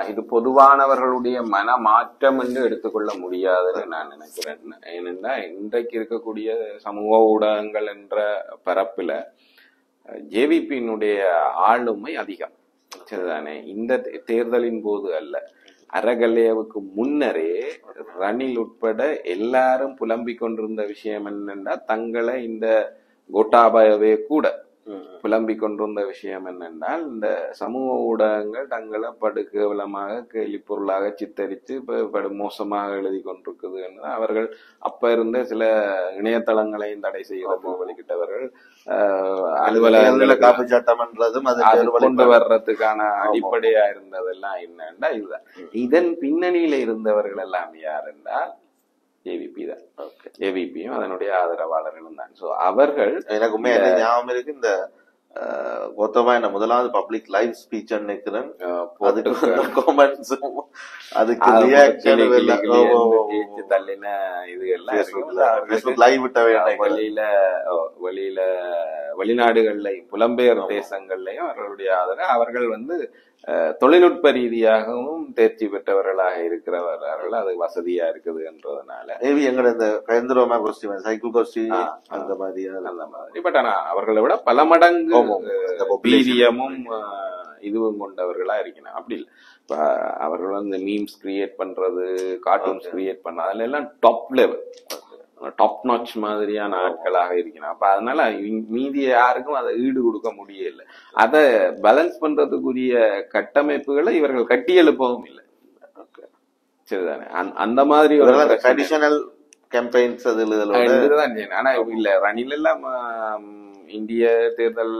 இது பொதுவானவர்களுடைய மனமாற்றம் என்று எடுத்துக்கொள்ள முடியாதுன்னு நான் நினைக்கிறேன். ஏனென்றா இன்றைக்கு இருக்கக்கூடிய சமூக ஊடகங்கள் என்ற பரப்புல ஜேவிபியினுடைய ஆளுமை அதிகம். சரிதானே? இந்த தேர்தலின் போது அல்ல, அறகலையாவுக்கு முன்னரே ரணில் உட்பட எல்லாரும் புலம்பிக் கொண்டிருந்த விஷயம் என்னன்னா, தங்களை இந்த கோட்டாபயவே கூட புலம்பிக் கொண்டிருந்த விஷயம் என்னென்றால், இந்த சமூக ஊடகங்கள் தங்களை படுகேவலமாக கேலி பொருளாக சித்தரித்து படு மோசமாக எழுதி கொண்டிருக்குது. அவர்கள் அப்ப இருந்த சில இணையதளங்களையும் தடை செய்யறது வெளியிட்டவர்கள், அலுவலகங்களை காப்பு சட்டம் கொண்டு வர்றதுக்கான அடிப்படையா இருந்ததெல்லாம் என்னன்னா இதுதான். இதன் பின்னணியில இருந்தவர்கள் எல்லாம் யார் என்றால் ஜேவிபி தான். ஜேவிபியும் அதனுடைய ஆதரவாளர்களும் தான். சோ அவர்கள் எனக்கு ஞாபகம் இருக்கு, இந்த கோத்தமா என்ன முதலாவது பப்ளிக் லைவ் ஸ்பீச் நினைக்கிறேன், அதுக்கு தள்ளின இது எல்லாம் லைவ் விட்ட வெளிநாடுகள்ல புலம்பெயர் தேசங்கள்லயும் அவர்களுடைய ஆதரவு. அவர்கள் வந்து தொழில்நுட்ப ரீதியாகவும் தேர்ச்சி பெற்றவர்களாக இருக்கிறவர்கள், அது வசதியா இருக்குது என்றதுனால எங்களோட இந்த கயந்திரோமா கோஷ்டி சைக்கிள் கோஷ்டி அந்த மாதிரி பட் ஆனா அவர்களை விட பல மடங்கு வீரியமும் இதுவும் கொண்டவர்களா இருக்கணும். அப்படி இல்லை, இப்ப அவர்கள் வந்து மீம்ஸ் கிரியேட் பண்றது, கார்ட்டூன்ஸ் கிரியேட் பண்றது, அதுல எல்லாம் டாப் லெவல் டாப் நாச் மாதிரியான ஆட்களாக இருக்கணும். அப்ப அதனால மீதி யாருக்கும் அதை ஈடு கொடுக்க முடியல. அதை பேலன்ஸ் பண்றதுக்குரிய கட்டமைப்புகளை இவர்கள் கட்டி எழுப்பவும் இல்லை. சரிதானே? அந்த மாதிரி ஒரு ட்ரெடிஷனல் கேம்பெயின்ஸ் இதுதான். ஆனா இல்ல ரணில் எல்லாம் இந்திய தேர்தல்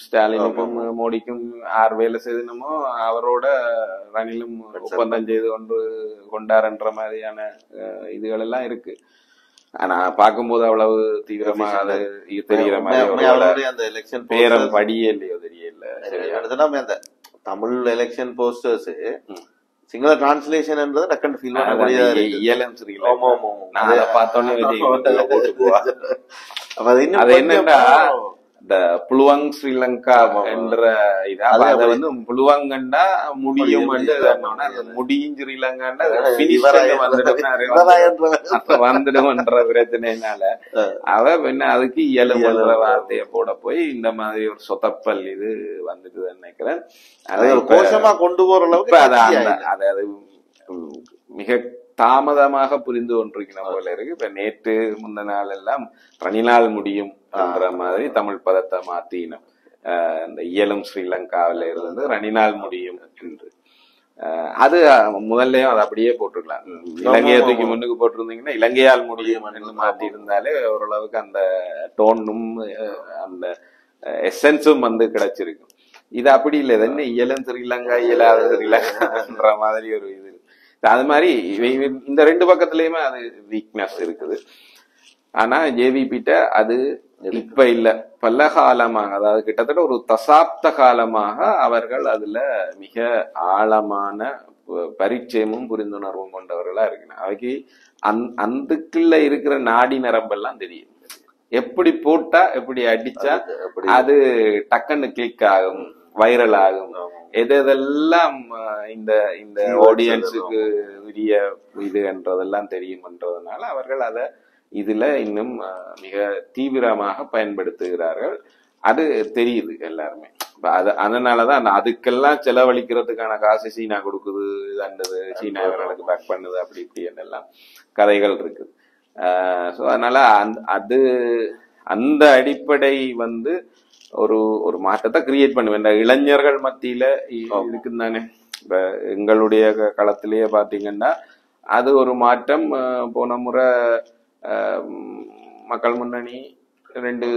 ஸ்டாலினுக்கும் மோடிக்கும் யார் வேலை செய்தனமோ அவரோட ரணிலும் ஒப்பந்தம் செய்து கொண்டாருன்ற மாதிரியான இதுகள் எல்லாம் இருக்கு. ஆனா பார்க்கும்போது அவ்வளவு தீவிரமாக அது தெரிகிற மாதிரி அந்த எலெக்ஷன் பேரம் படியே இல்லையோ தெரியல. அந்த Tamil election posters Sinhala translation டக்குன்னு ஃபீல் பண்ண முடியாது. அது என்னன்னா இந்த புலுவாங் ஸ்ரீலங்கா என்ற இதா அதை வந்து புலுவாங்கண்டா முடியும் முடியும் ஸ்ரீலங்காண்டா வந்துடும்ன்ற பிரச்சனைனால அவ பின்ன அதுக்கு இயலுமன்ற வார்த்தையை போட போய் இந்த மாதிரி ஒரு சொதப்பல் இது வந்துட்டு நினைக்கிறேன். அதை கோஷமா கொண்டு போற அளவுக்கு அது மிக தாமதமாக புரிந்து கொண்டிருக்கணும் போல இருக்கு. இப்ப நேற்று முந்த நாள் எல்லாம் ரணிலால் முடியும் என்ற மாதிரி தமிழ் பதத்தை மாத்தினோம். இந்த இயலும் ஸ்ரீலங்காவில இருந்து ரணிலால் முடியும் என்று அது முதல்லயும் அதை அப்படியே போட்டிருக்கலாம். இலங்கையை தூக்கி முன்னுக்கு போட்டிருந்தீங்கன்னா இலங்கையால் முடியும் என்று மாத்தி இருந்தாலே ஓரளவுக்கு அந்த டோனும் அந்த எசன்ஸும் வந்து கிடைச்சிருக்கும். இது அப்படி இல்லை, இது என்ன இயலும் ஸ்ரீலங்கா இயலாத ஸ்ரீலங்கான்ற மாதிரி ஒரு இது. அது மாதிரி இந்த ரெண்டு பக்கத்துலயுமே அது வீக்னஸ் இருக்குது. ஆனா ஜேவிபிட்ட அது இப்ப இல்ல, பல காலமாக, அதாவது கிட்டத்தட்ட ஒரு தசாப்த காலமாக அவர்கள் அதுல மிக ஆழமான பரிச்சயமும் புரிந்துணர்வும் கொண்டவர்களா இருக்கணும். அவைக்கு அந்துக்குள்ள இருக்கிற நாடி நரம்பெல்லாம் தெரியும். எப்படி போட்டா எப்படி அடிச்சா அது டக்குன்னு கிளிக் ஆகும், வைரல் ஆகும், எதெல்லாம் இந்த இந்த ஆடியன்ஸுக்கு உரிய இது என்றதெல்லாம் தெரியும்ன்றதுனால அவர்கள் அதை இதுல இன்னும் மிக தீவிரமாக பயன்படுத்துகிறார்கள். அது தெரியுது எல்லாருமே. அதனாலதான் அதுக்கெல்லாம் செலவழிக்கிறதுக்கான காசு சீனா கொடுக்குது, அந்தது சீனா இவர்களுக்கு பேக் பண்ணுது, அப்படி இப்படி எல்லாம் கதைகள் இருக்குது. சோ அதனால அந்த அடிப்படை வந்து ஒரு ஒரு மாற்றத்தை கிரியேட் பண்ணுவேன் இந்த இளைஞர்கள் மத்தியில இருக்குன்னு தானே. இப்ப எங்களுடைய களத்திலேயே பாத்தீங்கன்னா அது ஒரு மாற்றம். போன முறை மக்கள் முன்னணி 2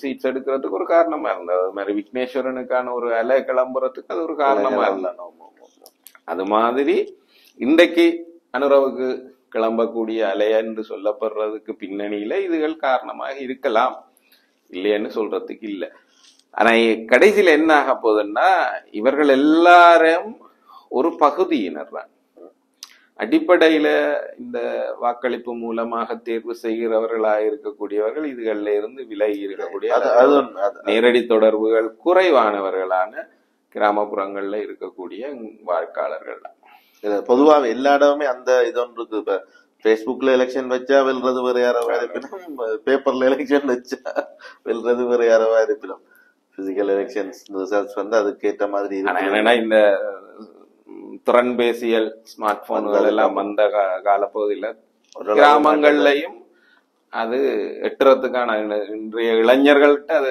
சீட்ஸ் எடுக்கிறதுக்கு ஒரு காரணமா இருந்தது. அது மாதிரி விக்னேஸ்வரனுக்கான ஒரு அலை கிளம்புறதுக்கு அது ஒரு காரணமா இருந்தது. அது மாதிரி இன்றைக்கு அனுரவுக்கு கிளம்பக்கூடிய அலை என்று சொல்லப்படுறதுக்கு பின்னணியில இதுகள் காரணமாக இருக்கலாம், இல்லைன்னு சொல்றதுக்கு இல்லை. ஆனா கடைசியில என்ன ஆக போகுதுன்னா இவர்கள் எல்லாரும் ஒரு பகுதியினர் தான். அடிப்படையில இந்த வாக்களிப்பு மூலமாக தேர்வு செய்கிறவர்களாக இருக்கக்கூடியவர்கள் இதுகள்ல இருந்து விலகி இருக்கக்கூடிய நேரடி தொடர்புகள் குறைவானவர்களான கிராமப்புறங்கள்ல இருக்கக்கூடிய வாக்காளர்கள் தான். பொதுவாக எல்லா இடமுமே அந்த இது ஒன்று இருக்கு. இப்ப பேஸ்புக்ல எலெக்ஷன் வச்சா வெல்றது வேற யாராவா இருப்பினும், பேப்பர்ல எலெக்ஷன் வச்சா வெல்றது வேற யாராவா இருப்பினும், பிசிக்கல் எலெக்ஷன்ஸ் ரிசல்ட்ஸ் வந்து அதுக்கேற்ற மாதிரி என்னன்னா இந்த திறன்பேசியல் ஸ்மார்ட் போன்கள் எல்லாம் வந்த காலப்பகுதியில கிராமங்கள்லயும் அது எட்டுறதுக்கான இன்றைய இளைஞர்கள்ட்ட அது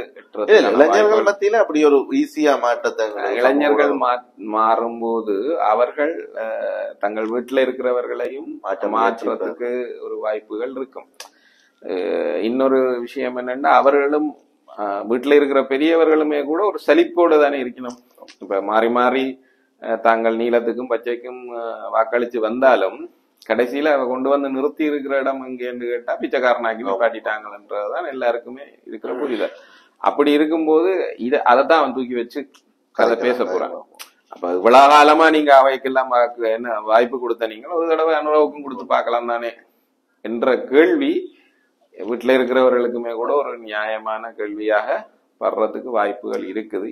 இளைஞர்கள் மத்தியில அப்படி ஒரு ஈஸியா மாற்றத்தை இளைஞர்கள் மாறும்போது அவர்கள் தங்கள் வீட்டுல இருக்கிறவர்களையும் மாற்றுறதுக்கு ஒரு வாய்ப்புகள் இருக்கும். இன்னொரு விஷயம் என்னன்னா அவர்களும் வீட்டுல இருக்கிற பெரியவர்களுமே கூட ஒரு சலிப்போடு தானே இருக்கணும். இப்ப மாறி மாறி தாங்கள் நீலத்துக்கும் பச்சைக்கும் வாக்களிச்சு வந்தாலும் கடைசியில அவ கொண்டு வந்து நிறுத்தி இருக்கிற இடம் எங்கேன்னு கேட்டா பிச்சைக்காரனாக்கி காட்டிட்டாங்கன்றதுதான் எல்லாருக்குமே இருக்கிற புரிதல். அப்படி இருக்கும்போது அதைத்தான் அவன் தூக்கி வச்சு கதை பேச போறாங்க. அப்ப இவ்வளவு காலமா நீங்க அவைக்கெல்லாம் என்ன வாய்ப்பு கொடுத்த நீங்கள் ஒரு தடவை அனுரவுக்கும் கொடுத்து பார்க்கலாம் தானே என்ற கேள்வி வீட்டுல இருக்கிறவர்களுக்குமே கூட ஒரு நியாயமான கேள்வியாக வர்றதுக்கு வாய்ப்புகள் இருக்குது.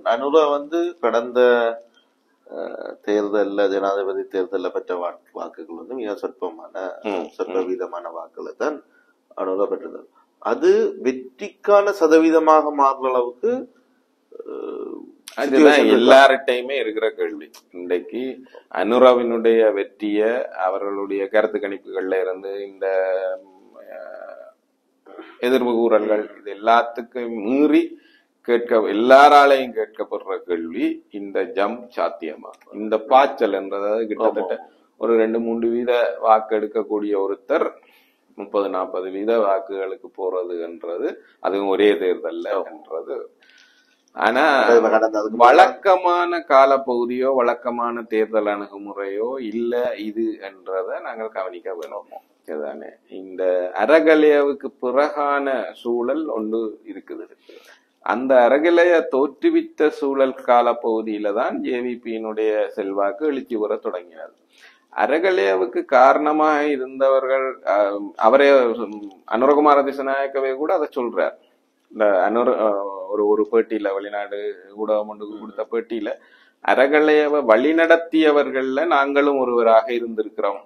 அனுர வந்து கடந்த தேர்தல்ல ஜனாதிபதி தேர்தல்ல பெற்ற வாக்குகள் வந்து மிக சொற்ப வீதமான வாக்குகளை தான் அனுர பெற்றது. அது வெற்றிக்கான சதவீதமாக மாறுற அளவுக்கு அதுதான் எல்லார்டையுமே இருக்கிற கேள்வி. இன்றைக்கு அனுராவினுடைய வெற்றிய அவர்களுடைய கருத்து கணிப்புகள்ல இருந்து இந்த எதிர்ப்பு கூறல்கள் இது எல்லாத்துக்கும் மீறி எல்லாராலையும் கேட்கப்படுற கேள்வி இந்த ஜம்ப் சாத்தியமா, இந்த பாய்ச்சல் என்றது கிட்டத்தட்ட ஒரு 2-3 வீத வாக்கு எடுக்கக்கூடிய ஒருத்தர் 30-40 வீத வாக்குகளுக்கு போறது என்றது அதுவும் ஒரே தேர்தல்ல என்றது. ஆனா வழக்கமான காலப்பகுதியோ வழக்கமான தேர்தல் அணுகுமுறையோ இல்ல இது என்றத நாங்கள் கவனிக்க வேணும். தானே இந்த அறகலையாவுக்கு பிறகான சூழல் ஒன்று இருக்குது. அந்த அறகலைய தோற்றுவித்த சூழல் கால பகுதியில தான் ஜேவிபியினுடைய செல்வாக்கு எழுச்சி வர தொடங்கினார். அறகலையாவுக்கு காரணமாக இருந்தவர்கள் அவரே அனுரகுமார திசநாயக்கவே கூட அதை சொல்றார். இந்த ஒரு பேட்டியில வெளிநாடு ஊடகம் ஒன்றுக்கு கொடுத்த பேட்டியில அறகலையவை வழிநடத்தியவர்கள்ல நாங்களும் ஒருவராக இருந்திருக்கிறோம்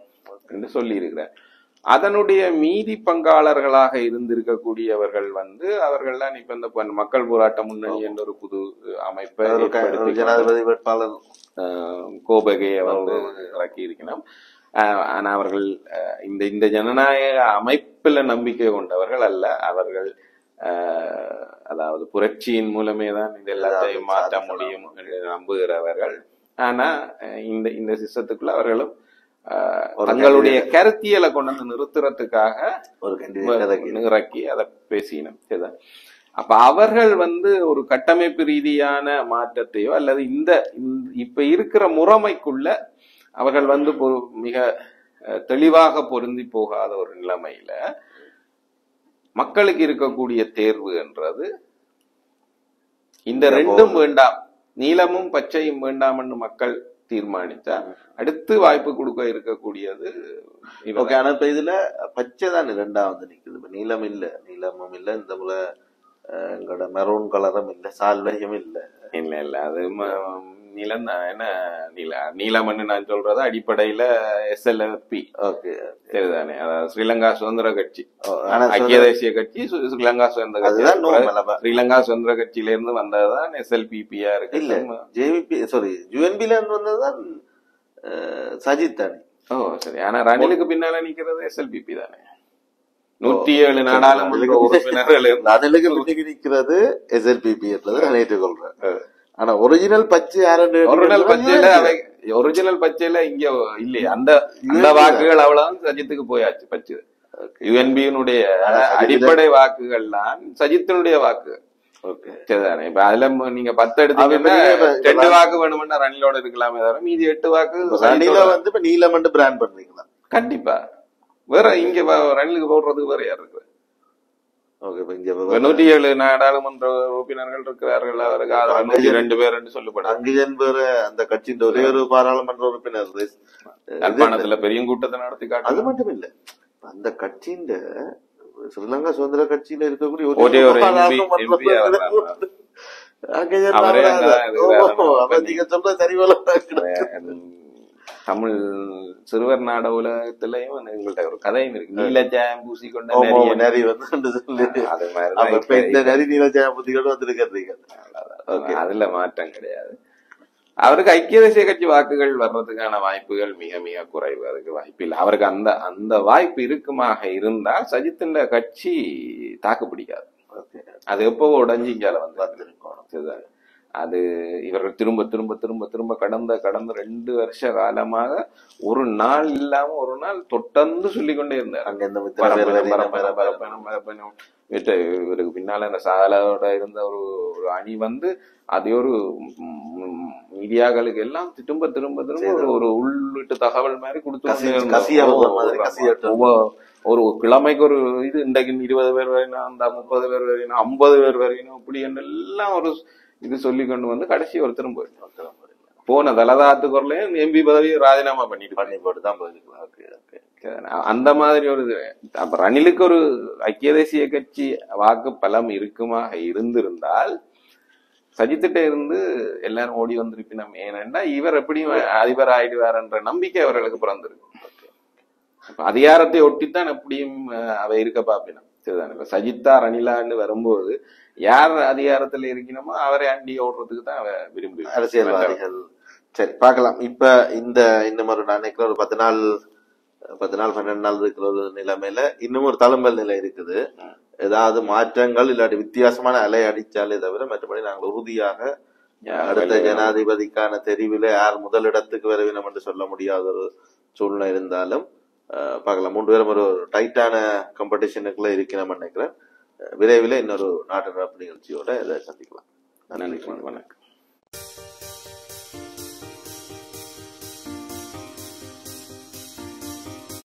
என்று சொல்லி இருக்கிறார். அதனுடைய மீதி பங்காளர்களாக இருந்திருக்கக்கூடியவர்கள் வந்து அவர்கள்லாம் இப்ப இந்த மக்கள் போராட்ட முன்னணி என்ற ஒரு புது அமைப்பை ஜனாதிபதி வேட்பாளர் கோபகையை வந்து இறக்கி இருக்கணும். ஆனா அவர்கள் இந்த ஜனநாயக அமைப்புல நம்பிக்கை கொண்டவர்கள் அல்ல. அவர்கள் அதாவது புரட்சியின் மூலமே தான் இது எல்லாத்தையும் மாற்ற முடியும் என்று நம்புகிறவர்கள். ஆனா இந்த சிஸ்டத்துக்குள்ள அவர்களும் தங்களுடைய கருத்தியலை கொண்டு வந்து நிறுத்துறதுக்காக இறக்கி அதை பேசினோம். அப்ப அவர்கள் வந்து ஒரு கட்டமைப்பு ரீதியான மாற்றத்தையோ அல்லது இப்ப இருக்கிற முறைமைக்குள்ள அவர்கள் வந்து மிக தெளிவாக பொருந்தி போகாத ஒரு நிலைமையில மக்களுக்கு இருக்கக்கூடிய தேர்வு என்றது இந்த ரெண்டும் வேண்டாம், நீலமும் பச்சையும் வேண்டாம் என்று மக்கள் தீர்மானித்தா அடுத்து வாய்ப்பு கொடுக்க இருக்கக்கூடியது. ஆனா இப்ப இதுல பச்சை தான் இரண்டாவது நிக்குது. இப்ப நீலம் இல்ல, நீலமும் இல்ல, இந்த முறை எங்களோட மெரூன் கலரும் இல்ல, சால்வையும் இல்ல. இல்ல அது நிலம் என்ன நீலமன்னு நான் சொல்றது அடிப்படையில SLFP. சரிதானே, அதாவது ஸ்ரீலங்கா சுதந்திர கட்சி, ஐக்கிய தேசிய கட்சி, ஸ்ரீலங்கா சுதந்திர கட்சி. ஸ்ரீலங்கா சுதந்திர கட்சியில இருந்து வந்ததுதான் SLPP-யா இருக்கு. இல்ல JVP, சாரி UNP-ல இருந்து வந்ததுதான் சஜித் தானே. சரி. ஆனா ரணிலுக்கு பின்னால நிக்கிறது SLPP தானே. 107 நாடாளுமன்ற உறுப்பினர்கள் ரணிலுக்கு நிக்கிறது SLPP என்றது நான் ஏற்றுக்கொள்றேன். ஆனா ஒரிஜினல் பச்சை ஒரிஜினல் பச்சையில இங்க இல்லையா அந்த வாக்குகள் அவ்வளவு சஜித்துக்கு போயாச்சு. பச்சை UNP-னுடைய அடிப்படை வாக்குகள்லாம் சஜித்தினுடைய வாக்கு. சரிதானே. இப்ப அதுல நீங்க 10 எடுத்தீங்கன்னா 2 வாக்கு வேணும்னா ரணிலோட இருக்கலாமே தவிர மீதி 8 வாக்கு ரணில வந்து இப்ப நீலம் பிராண்ட் பண்றீங்களா? கண்டிப்பா. வேற இங்க ரணிலுக்கு போடுறதுக்கு வேற யார் இருக்கு? 107 நாடாளுமன்ற உறுப்பினர்கள் இருக்கிறார்கள். அவருக்கு 102 பேர் என்று சொல்லப்படும். அங்கேயும் வேற அந்த கட்சியின் ஒரே ஒரு பாராளுமன்ற உறுப்பினர் யாழ்ப்பாணத்துல பெரிய கூட்டத்தை நடத்தி காட்டு. அது மட்டும் இல்ல, அந்த கட்சியின் ஸ்ரீலங்கா சுதந்திர கட்சியில இருக்கக்கூடிய ஒரே ஒரு தமிழ் சிறுவர் நாட உலகத்திலயும் எங்கள்கிட்ட ஒரு கதையும் இருக்கு. நீலஜாயம் பூசிக்கொண்ட நரி நீலஜாயம் பூசிக்கொண்டு வந்திருக்கிறீங்க. அதுல மாற்றம் கிடையாது. அவருக்கு ஐக்கிய தேசிய கட்சி வாக்குகள் வர்றதுக்கான வாய்ப்புகள் மிக மிக குறைவு. அதுக்கு வாய்ப்பு இல்லை. அவருக்கு அந்த வாய்ப்பு இருக்குமாக இருந்தால் சஜித்தின் கட்சி தாக்கு பிடிக்காது. அது எப்பவோ உடஞ்சி இங்கால வந்து அது இவர்கள் திரும்ப திரும்ப திரும்ப திரும்ப கடந்த 2 வருஷ காலமாக ஒரு நாள் இல்லாம ஒரு நாள் தொடர்ந்து சொல்லிக்கொண்டே இருந்தார். இவருக்கு பின்னால அந்த சாலோட இருந்த ஒரு அணி வந்து அதே ஒரு மீடியாக்களுக்கு எல்லாம் திரும்ப திரும்ப திரும்ப ஒரு உள்வீட்டு தகவல் மாதிரி கொடுத்து ஒரு கிழமைக்கு ஒரு இது இன்றைக்கு 20 பேர் வரையும், அந்த 30 பேர் வரையும், 50 பேர் வரையும், அப்படி எல்லாம் ஒரு இது சொல்லி கொண்டு வந்து கடைசி ஒரு திரும்ப போன தலதாத்து குரலையும் MP பதவியை ராஜினாமா பண்ணி போட்டுதான் போயிருக்கலாம். அந்த மாதிரி ஒரு இது. அப்ப ரணிலுக்கு ஒரு ஐக்கிய தேசிய கட்சி வாக்கு பலம் இருக்குமாக இருந்திருந்தால் சஜித்திட்ட இருந்து எல்லாரும் ஓடி வந்திருப்பினோம். ஏனென்றா இவர் எப்படியும் அதிபர் ஆயிடுவார் என்ற நம்பிக்கை அவர்களுக்கு பிறந்திருக்கு. அதிகாரத்தை ஒட்டித்தான் எப்படியும் அவை இருக்க பாப்பினோம். சரிதானே. இப்ப சஜித்தா ரணிலான்னு வரும்போது யார் அதிகாரத்துல இருக்கணுமோ அவரை அண்டி ஓடுறதுக்கு தான் அவ விரும்பி அரசியல்வாதிகள். சரி, பார்க்கலாம். இப்ப இன்னும் ஒரு நான் நினைக்கிற ஒரு 10 நாள் 12 நாள் இருக்கிற ஒரு நிலைமையில இன்னும் ஒரு தளம்பல் நிலை இருக்குது. ஏதாவது மாற்றங்கள் இல்லாட்டி வித்தியாசமான அலை அடிச்சாலே தவிர மற்றபடி நாங்கள் உறுதியாக அடுத்த ஜனாதிபதிக்கான தெரிவில யார் முதலிடத்துக்கு வரவினம் என்று சொல்ல முடியாத ஒரு சூழ்நிலை இருந்தாலும் பார்க்கலாம். 3 பேரும் ஒரு டைட்டான காம்படிஷனுக்குள்ள இருக்கணும்னு நினைக்கிறேன். விரைவில் இன்னொரு நாட்டு நிகழ்ச்சியோட இதை சந்திக்கலாம். நன்றி, வணக்கம்.